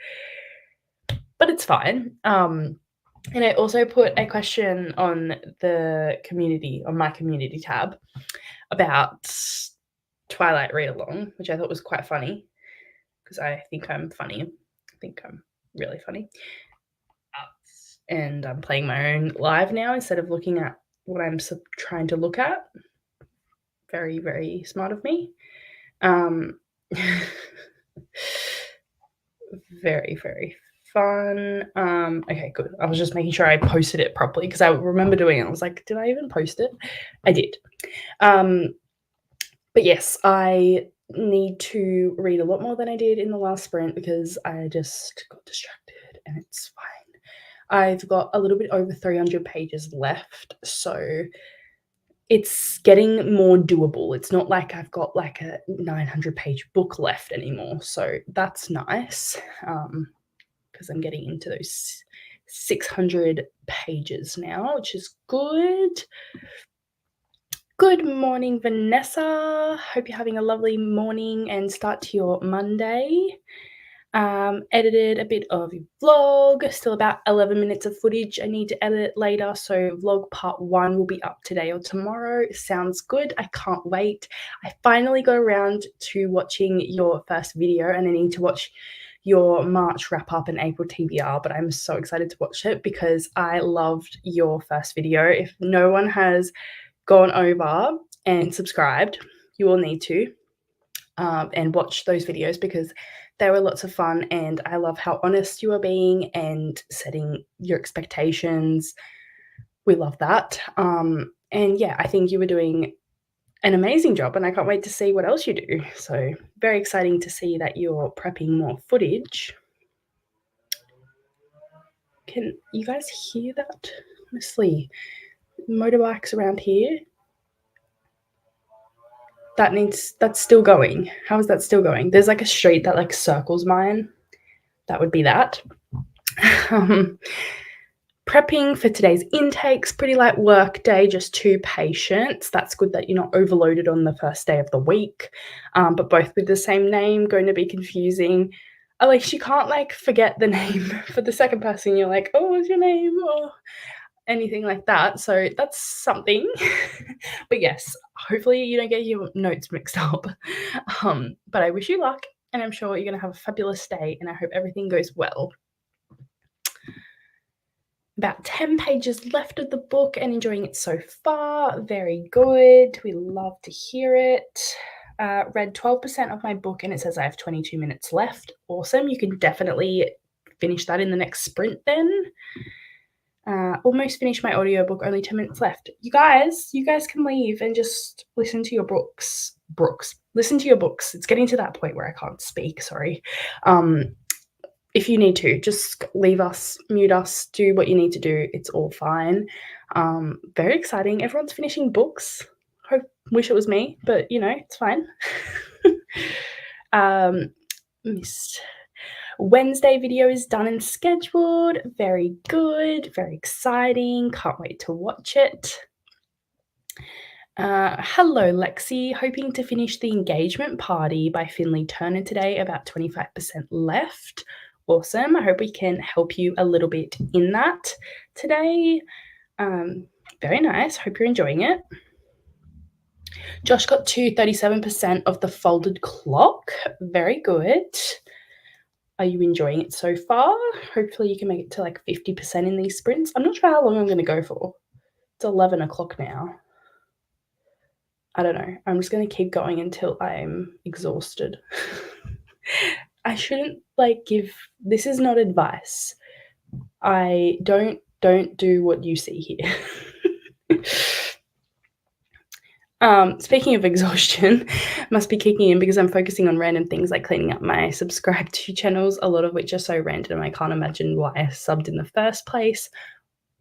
But it's fine. And I also put a question on the community, on my community tab, about Twilight read along, which I thought was quite funny because I think I'm funny. I think I'm really funny. And I'm playing my own live now instead of looking at what I'm trying to look at. Very, very smart of me. Very, very fun. Okay, good. I was just making sure I posted it properly because I remember doing it. I was like, did I even post it? I did. But yes, I need to read a lot more than I did in the last sprint because I just got distracted and it's fine. I've got a little bit over 300 pages left, so it's getting more doable. It's not like I've got like a 900-page book left anymore, so that's nice, because I'm getting into those 600 pages now, which is good. Good morning, Vanessa. Hope you're having a lovely morning and start to your Monday. Edited a bit of a vlog, still about 11 minutes of footage I need to edit later, so vlog part 1 will be up today or tomorrow. Sounds good. I can't wait. I finally got around to watching your first video and I need to watch your March wrap up and April TBR, but I'm so excited to watch it because I loved your first video. If no one has gone over and subscribed, you will need to, and watch those videos because they were lots of fun and I love how honest you are being and setting your expectations. We love that. And yeah, I think you were doing an amazing job and I can't wait to see what else you do. So very exciting to see that you're prepping more footage. Can you guys hear that? Honestly, motorbikes around here. That's still going. How is that still going? There's like a street that like circles mine. That would be that. Prepping for today's intakes, pretty light work day, just 2 patients. That's good that you're not overloaded on the first day of the week, but both with the same name, going to be confusing. At least you can't like forget the name for the second person. You're like, oh, what's your name? Or anything like that. So that's something. But yes, hopefully you don't get your notes mixed up. But I wish you luck and I'm sure you're going to have a fabulous day and I hope everything goes well. About 10 pages left of the book and enjoying it so far. Very good. We love to hear it. Read 12% of my book and it says I have 22 minutes left. Awesome. You can definitely finish that in the next sprint then. Almost finished my audiobook, only 10 minutes left. You guys can leave and just listen to your books. Listen to your books. It's getting to that point where I can't speak, sorry. If you need to, just leave us, mute us, do what you need to do. It's all fine. Very exciting. Everyone's finishing books. Wish it was me, but you know, it's fine. Wednesday video is done and scheduled. Very good. Very exciting. Can't wait to watch it. Hello, Lexi. Hoping to finish the engagement party by Finley Turner today. About 25% left. Awesome. I hope we can help you a little bit in that today. Very nice. Hope you're enjoying it. Josh got to 37% of the folded clock. Very good. Are you enjoying it so far? Hopefully you can make it to like 50% in these sprints. I'm not sure how long I'm going to go for. It's 11 o'clock now. I don't know. I'm just going to keep going until I'm exhausted. I shouldn't like this is not advice, I don't do what you see here. Speaking of exhaustion, must be kicking in because I'm focusing on random things like cleaning up my subscribed to channels, a lot of which are so random I can't imagine why I subbed in the first place.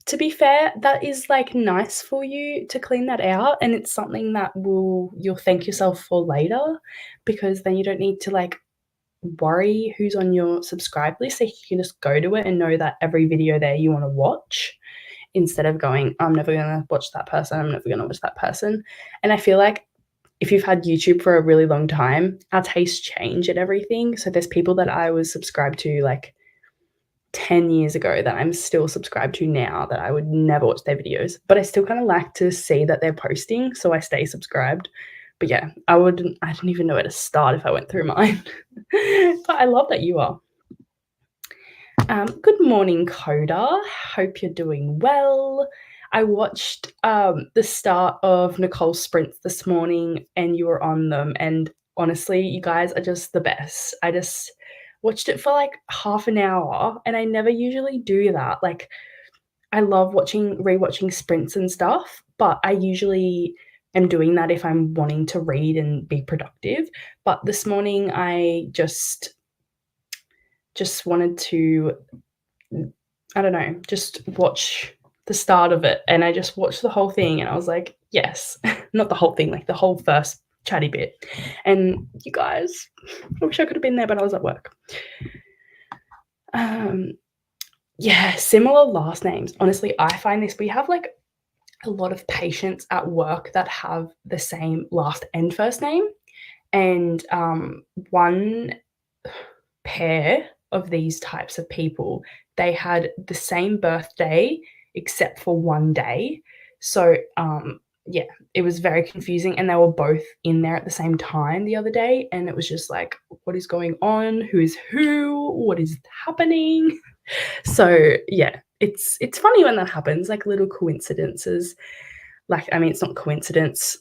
To be fair, that is, like, nice for you to clean that out, and it's something that you'll thank yourself for later, because then you don't need to, like, worry who's on your subscribe list, so you can just go to it and know that every video there you wanna watch, instead of going, "I'm never gonna watch that person, I'm never gonna watch that person." And I feel like if you've had YouTube for a really long time, our tastes change and everything, so there's people that I was subscribed to, like, 10 years ago that I'm still subscribed to now that I would never watch their videos, but I still kinda like to see that they're posting, so I stay subscribed. But yeah, I didn't even know where to start if I went through mine. But I love that you are. Good morning, Coda. Hope you're doing well. I watched the start of Nicole's sprints this morning and you were on them. And honestly, you guys are just the best. I just watched it for like half an hour and I never usually do that. Like, I love rewatching sprints and stuff, but I usually am doing that if I'm wanting to read and be productive. But this morning, I just wanted to, I don't know, just watch the start of it, and I just watched the whole thing, and I was like, "Yes." Not the whole thing, like, the whole first chatty bit, and you guys, I wish I could have been there, but I was at work. Um, yeah, similar last names. Honestly, I find this we have, like, a lot of patients at work that have the same last and first name, and, one pair of these types of people, they had the same birthday except for one day. So, yeah, it was very confusing, and they were both in there at the same time the other day, and it was just like, what is going on? Who is who? What is happening? So, yeah, it's funny when that happens, like little coincidences. Like, I mean, it's not coincidence,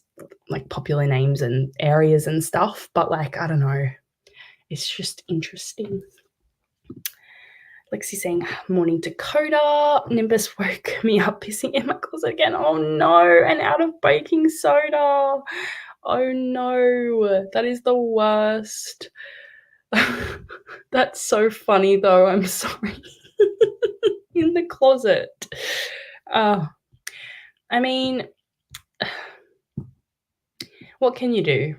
like popular names and areas and stuff, but like, I don't know, it's just interesting. Lexi saying, "Morning Dakota." Nimbus woke me up pissing in my closet again. Oh no, and out of baking soda. Oh no, that is the worst. That's so funny though. I'm sorry. In the closet. Uh, I mean, what can you do?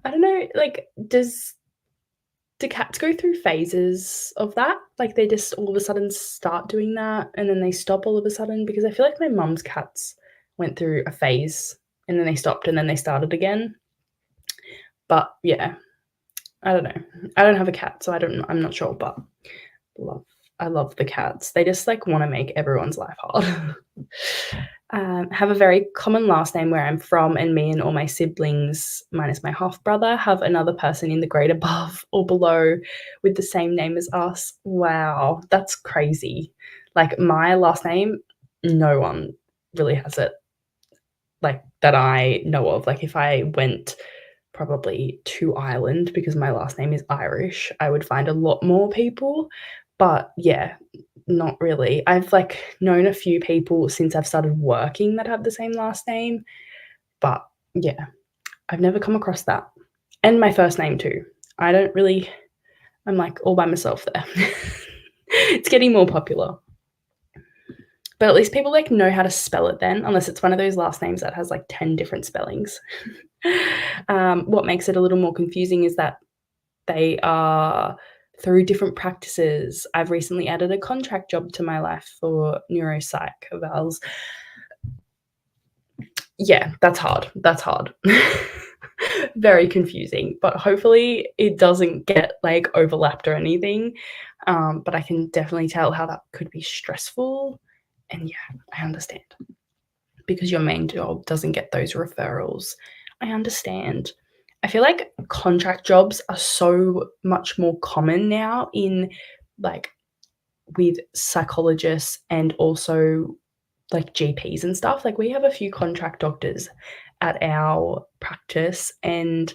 I don't know, like, do cats go through phases of that? Like, they just all of a sudden start doing that and then they stop all of a sudden? Because I feel like my mum's cats went through a phase and then they stopped and then they started again. But yeah, I don't know. I don't have a cat, so I'm not sure, but love I love the cats. They just, like, wanna make everyone's life hard. Have a very common last name where I'm from, and me and all my siblings, minus my half brother, have another person in the grade above or below with the same name as us. Wow, that's crazy. Like, my last name, no one really has it, like, that I know of. Like, if I went probably to Ireland, because my last name is Irish, I would find a lot more people. But yeah, not really. I've, like, known a few people since I've started working that have the same last name, but yeah, I've never come across that. And my first name too. I don't really I'm, like, all by myself there. It's getting more popular. But at least people, like, know how to spell it then, unless it's one of those last names that has, like, 10 different spellings. What makes it a little more confusing is that they are through different practices. I've recently added a contract job to my life for neuropsych evals. Yeah, that's hard. That's hard. Very confusing, but hopefully it doesn't get, like, overlapped or anything. But I can definitely tell how that could be stressful, and yeah, I understand. Because your main job doesn't get those referrals. I understand. I feel like contract jobs are so much more common now in, like, with psychologists and also, like, GPs and stuff. Like, we have a few contract doctors at our practice, and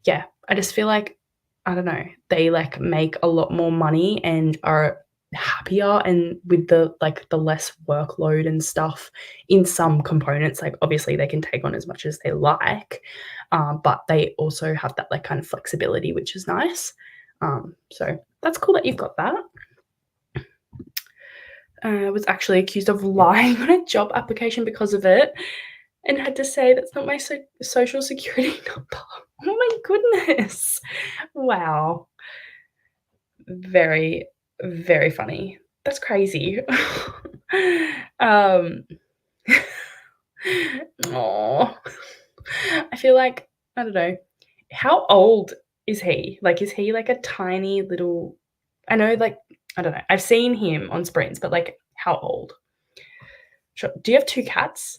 yeah, I just feel like, I don't know, they, like, make a lot more money and are happier and with the less workload and stuff in some components. Like, obviously, they can take on as much as they like, but they also have that, like, kind of flexibility, which is nice. So that's cool that you've got that. Was actually accused of lying on a job application because of it and had to say that's not my social security number. Oh my goodness. Wow. Very, very funny. That's crazy. um, oh, I feel like, I don't know. How old is he? Like, is he like a tiny little, I know, like, I don't know. I've seen him on sprints, but like, how old? Sure. Do you have two cats?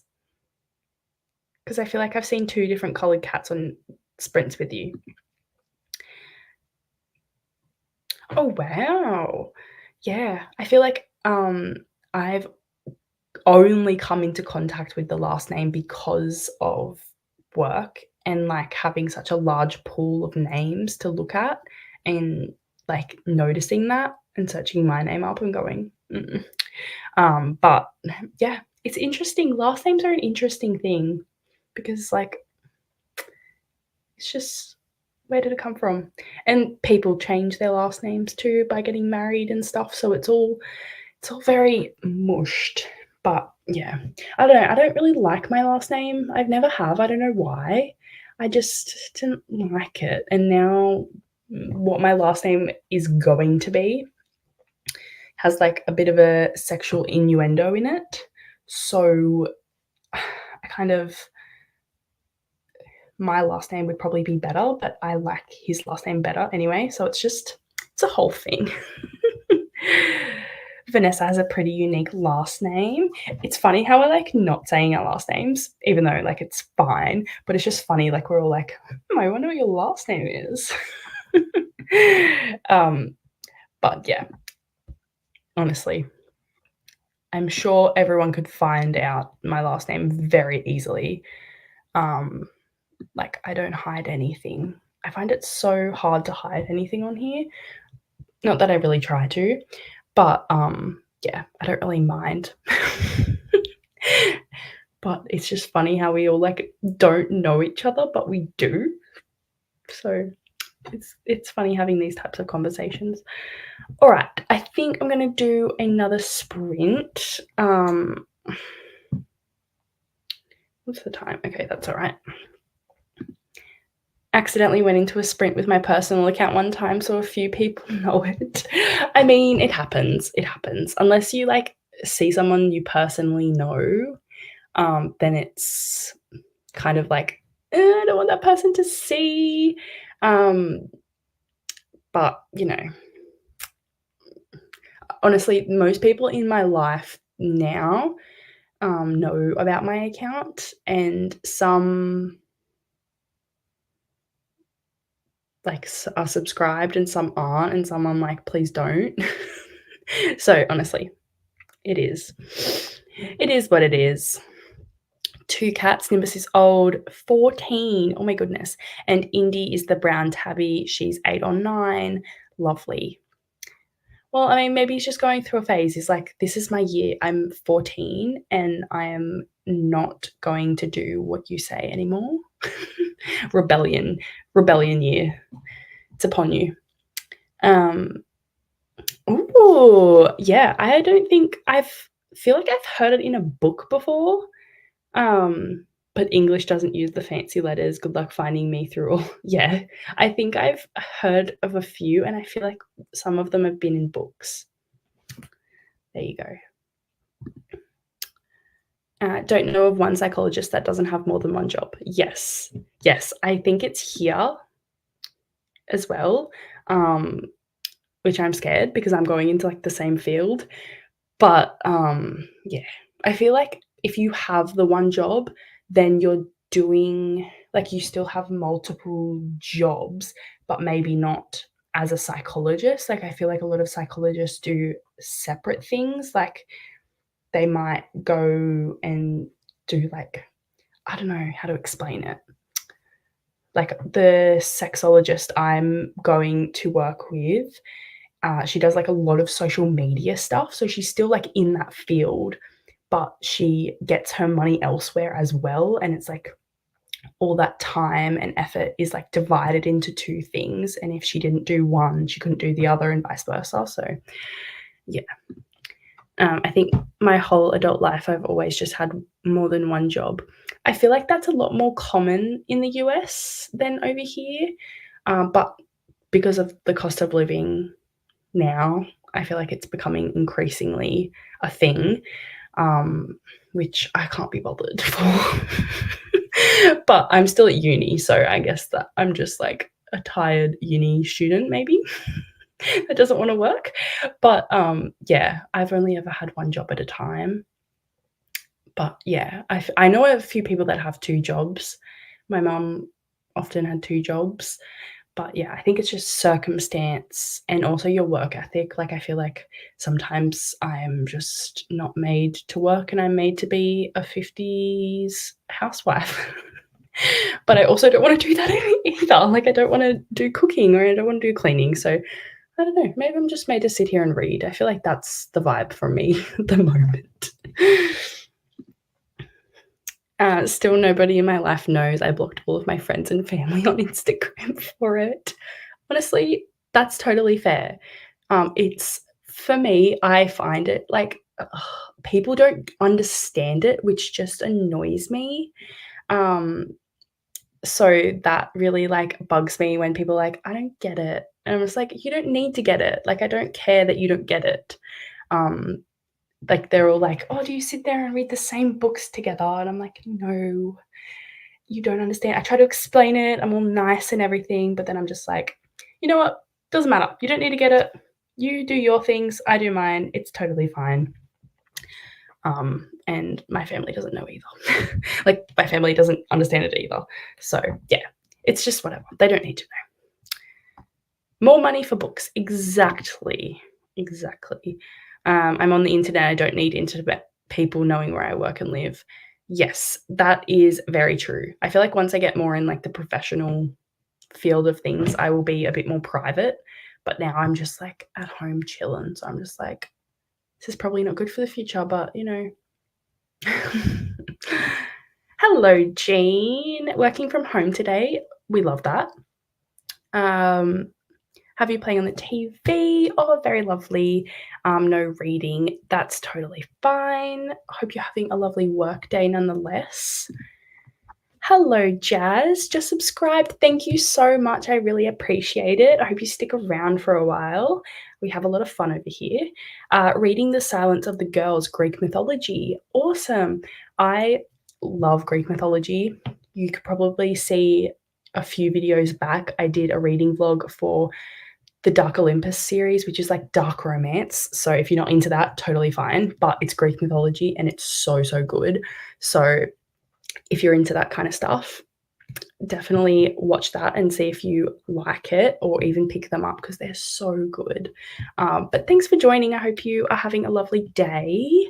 Because I feel like I've seen two different colored cats on sprints with you. Oh, wow. Yeah. I feel like I've only come into contact with the last name because of work and, like, having such a large pool of names to look at and, like, noticing that and searching my name up and going, "Mm." But yeah, it's interesting. Last names are an interesting thing because, like, it's just, where did it come from? And people change their last names too by getting married and stuff, so it's all very mushed. But yeah, I don't know. I don't really like my last name. I've never have. I don't know why. I just didn't like it. And now what my last name is going to be has like a bit of a sexual innuendo in it. So I kind of, my last name would probably be better, but I like his last name better anyway. So it's a whole thing. Vanessa has a pretty unique last name. It's funny how we're like not saying our last names, even though like it's fine, but it's just funny. Like, we're all like, I wonder what your last name is. um, but yeah, honestly, I'm sure everyone could find out my last name very easily. Um, like, I don't hide anything. I find it so hard to hide anything on here. Not that I really try to, but yeah, I don't really mind. But it's just funny how we all like don't know each other, but we do. So it's funny having these types of conversations. All right, I think I'm gonna do another sprint. What's the time? Okay, that's all right. Accidentally went into a sprint with my personal account one time, so a few people know it. I mean, it happens. It happens. Unless you like see someone you personally know, then it's kind of like, I don't want that person to see. But you know, honestly, most people in my life now know about my account, and some like are subscribed and some aren't, and some I'm like, please don't. So honestly, it is. It is what it is. Two cats. Nimbus is old, 14. Oh my goodness. And Indy is the brown tabby. She's 8 or 9. Lovely. Well, I mean, maybe he's just going through a phase. He's like, this is my year. I'm 14 and I am not going to do what you say anymore. Rebellion. Rebellion year. It's upon you. Ooh, yeah. I don't think feel like I've heard it in a book before. But English doesn't use the fancy letters. Good luck finding me through all. Yeah, I think I've heard of a few, and I feel like some of them have been in books. There you go. Don't know of one psychologist that doesn't have more than one job. Yes, yes, I think it's here as well, which I'm scared because I'm going into like the same field. But yeah, I feel like if you have the one job, then you're doing like you still have multiple jobs, but maybe not as a psychologist. Like, I feel like a lot of psychologists do separate things. Like, they might go and do like, I don't know how to explain it. Like, the sexologist I'm going to work with, She does like a lot of social media stuff. So she's still like in that field, but she gets her money elsewhere as well. And it's like all that time and effort is like divided into two things. And if she didn't do one, she couldn't do the other, and vice versa. So, yeah. I think my whole adult life, I've always just had more than one job. I feel like that's a lot more common in the US than over here. But because of the cost of living now, I feel like it's becoming increasingly a thing, which I can't be bothered for. But I'm still at uni, so I guess that I'm just like a tired uni student, maybe. That doesn't want to work. But yeah, I've only ever had one job at a time. But yeah, I know a few people that have two jobs. My mum often had two jobs. But yeah, I think it's just circumstance and also your work ethic. Like, I feel like sometimes I'm just not made to work and I'm made to be a 50s housewife. But I also don't want to do that either. Like, I don't want to do cooking or I don't want to do cleaning. So I don't know. Maybe I'm just made to sit here and read. I feel like that's the vibe for me at the moment. Still, nobody in my life knows I blocked all of my friends and family on Instagram for it. Honestly, that's totally fair. It's for me, I find it like people don't understand it, which just annoys me. Um, so that really like bugs me when people are like, I don't get it. And I'm just like, you don't need to get it. Like, I don't care that you don't get it. Like, they're all like, oh, do you sit there and read the same books together? And I'm like, no, you don't understand. I try to explain it. I'm all nice and everything, but then I'm just like, you know what? Doesn't matter. You don't need to get it. You do your things. I do mine. It's totally fine. And my family doesn't know either. Like, my family doesn't understand it either. So yeah, it's just whatever. They don't need to know. More money for books. Exactly. Exactly. I'm on the internet. I don't need internet people knowing where I work and live. Yes, that is very true. I feel like once I get more in like the professional field of things, I will be a bit more private. But now I'm just like at home chilling. So I'm just like, this is probably not good for the future, but you know. Hello, Jean. Working from home today. We love that. Have you playing on the TV? Oh, very lovely. No reading. That's totally fine. Hope you're having a lovely work day nonetheless. Hello, Jazz. Just subscribed. Thank you so much. I really appreciate it. I hope you stick around for a while. We have a lot of fun over here. Reading The Silence of the Girls, Greek mythology. Awesome. I love Greek mythology. You could probably see a few videos back. I did a reading vlog for the Dark Olympus series, which is like dark romance. So if you're not into that, totally fine. But it's Greek mythology and it's so, so good. So if you're into that kind of stuff, definitely watch that and see if you like it or even pick them up because they're so good. But thanks for joining. I hope you are having a lovely day.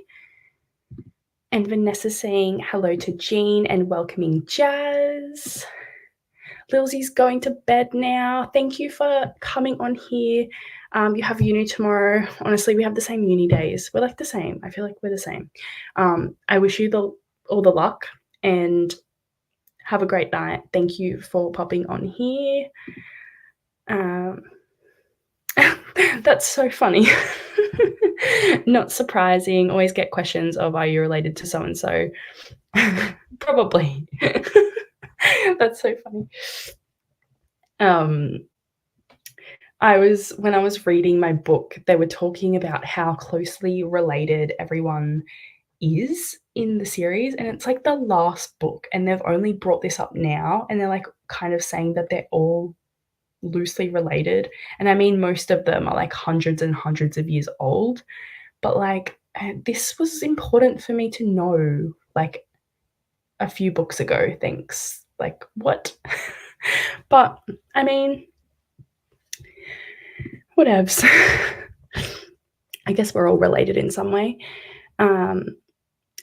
And Vanessa saying hello to Jean and welcoming Jazz. Lilsy's going to bed now. Thank you for coming on here. You have uni tomorrow. Honestly, we have the same uni days. We're like the same. I feel like we're the same. I wish you all the luck and have a great night. Thank you for popping on here. That's so funny. Not surprising. Always get questions of, are you related to so-and-so? Probably. That's so funny. When I was reading my book, they were talking about how closely related everyone is in the series, and it's like the last book and they've only brought this up now, and they're like kind of saying that they're all loosely related. And I mean, most of them are like hundreds and hundreds of years old, but like this was important for me to know like a few books ago. Thanks. Like, what? But I mean, whatevs. I guess we're all related in some way.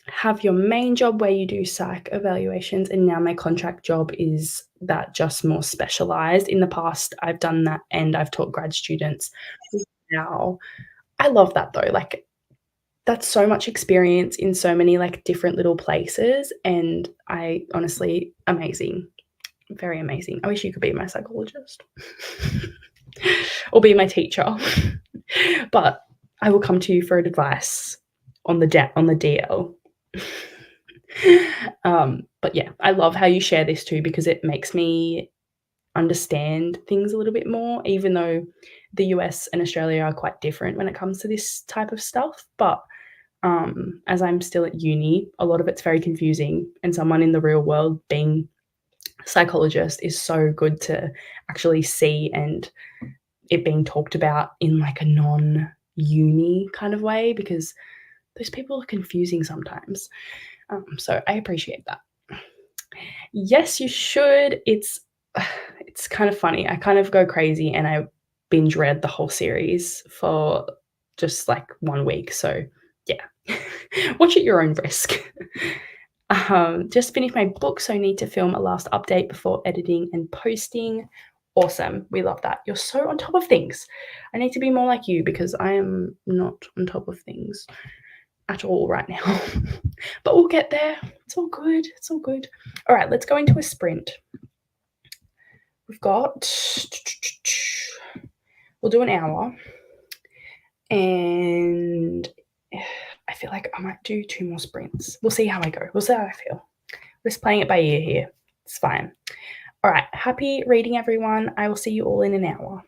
Have your main job where you do psych evaluations, and now my contract job is that, just more specialized. In the past, I've done that and I've taught grad students. Wow. I love that though, like, that's so much experience in so many, like, different little places, and I honestly amazing. Very amazing. I wish you could be my psychologist or be my teacher. But I will come to you for advice on the DL. But yeah, I love how you share this too because it makes me understand things a little bit more, even though the US and Australia are quite different when it comes to this type of stuff. But as I'm still at uni, a lot of it's very confusing, and someone in the real world being a psychologist is so good to actually see and it being talked about in like a non uni kind of way because those people are confusing sometimes. So I appreciate that. Yes, you should. It's kind of funny. I kind of go crazy and I binge read the whole series for just like 1 week. So yeah, watch at your own risk. Just finished my book, so I need to film a last update before editing and posting. Awesome. We love that. You're so on top of things. I need to be more like you because I am not on top of things at all right now. But we'll get there. It's all good. It's all good. All right, let's go into a sprint. We've got, we'll do an hour. And I feel like I might do 2 more sprints. We'll see how I go. We'll see how I feel. Just playing it by ear here. It's fine. All right. Happy reading, everyone. I will see you all in an hour.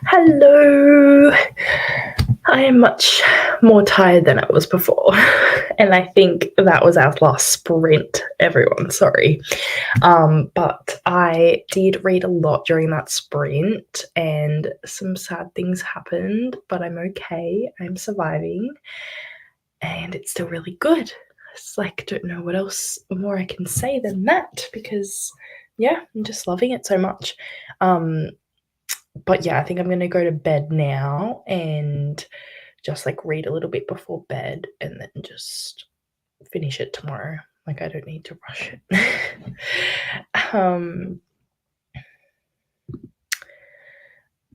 Hello. I am much more tired than I was before. And I think that was our last sprint, everyone. Sorry. But I did read a lot during that sprint and some sad things happened, but I'm okay. I'm surviving and it's still really good. It's like, don't know what else more I can say than that because, yeah, I'm just loving it so much. But yeah, I think I'm gonna go to bed now and just like read a little bit before bed and then just finish it tomorrow. Like I don't need to rush it. I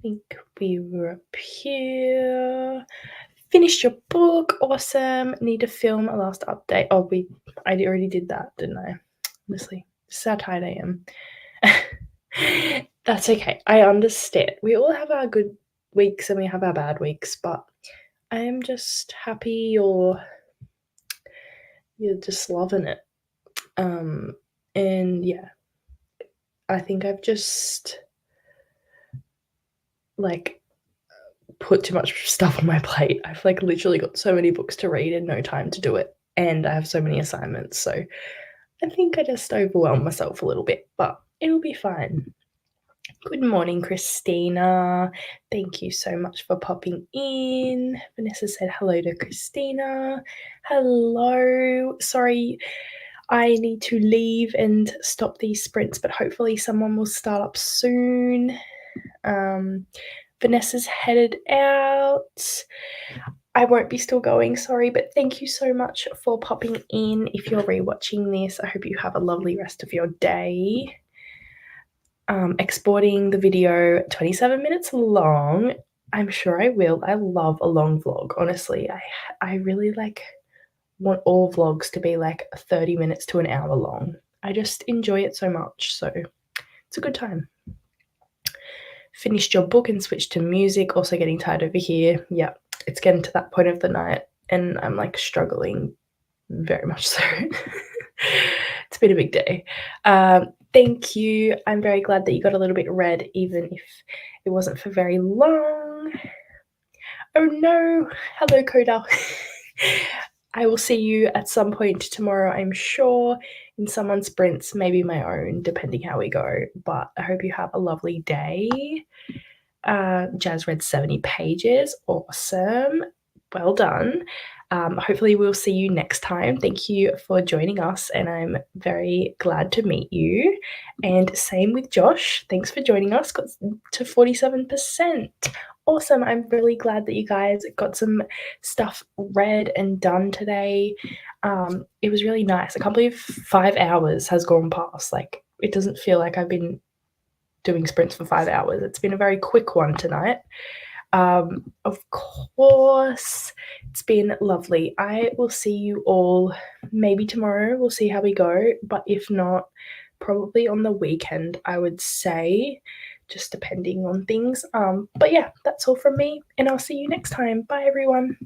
think we were up here. Finished your book, awesome. Need to film a last update. Oh, I already did that, didn't I? Honestly, this is how tired I am. That's okay. I understand. We all have our good weeks and we have our bad weeks, but I am just happy you're just loving it. And yeah, I think I've just like put too much stuff on my plate. I've like literally got so many books to read and no time to do it. And I have so many assignments. So I think I just overwhelmed myself a little bit, but it'll be fine. Good morning, Christina. Thank you so much for popping in. Vanessa said hello to Christina. Hello. Sorry, I need to leave and stop these sprints, but hopefully someone will start up soon. Vanessa's headed out. I won't be still going, sorry, but thank you so much for popping in. If you're rewatching this, I hope you have a lovely rest of your day. Exporting the video 27 minutes long. I'm sure I will. I love a long vlog, honestly. I really want all vlogs to be like 30 minutes to an hour long. I just enjoy it so much, so it's a good time. Finished your book and switched to music, also getting tired over here. Yeah, it's getting to that point of the night and I'm like struggling very much so. It's been a big day. Thank you. I'm very glad that you got a little bit read, even if it wasn't for very long. Oh no. Hello, Coda. I will see you at some point tomorrow, I'm sure, in someone's sprints, maybe my own, depending how we go. But I hope you have a lovely day. Jazz read 70 pages. Awesome. Well done. Hopefully, we'll see you next time. Thank you for joining us, and I'm very glad to meet you. And same with Josh. Thanks for joining us. Got to 47%. Awesome. I'm really glad that you guys got some stuff read and done today. It was really nice. I can't believe 5 hours has gone past. Like, it doesn't feel like I've been doing sprints for 5 hours. It's been a very quick one tonight. Of course, it's been lovely. I will see you all maybe tomorrow. We'll see how we go. But if not, probably on the weekend, I would say, just depending on things. But yeah, that's all from me. And I'll see you next time. Bye, everyone.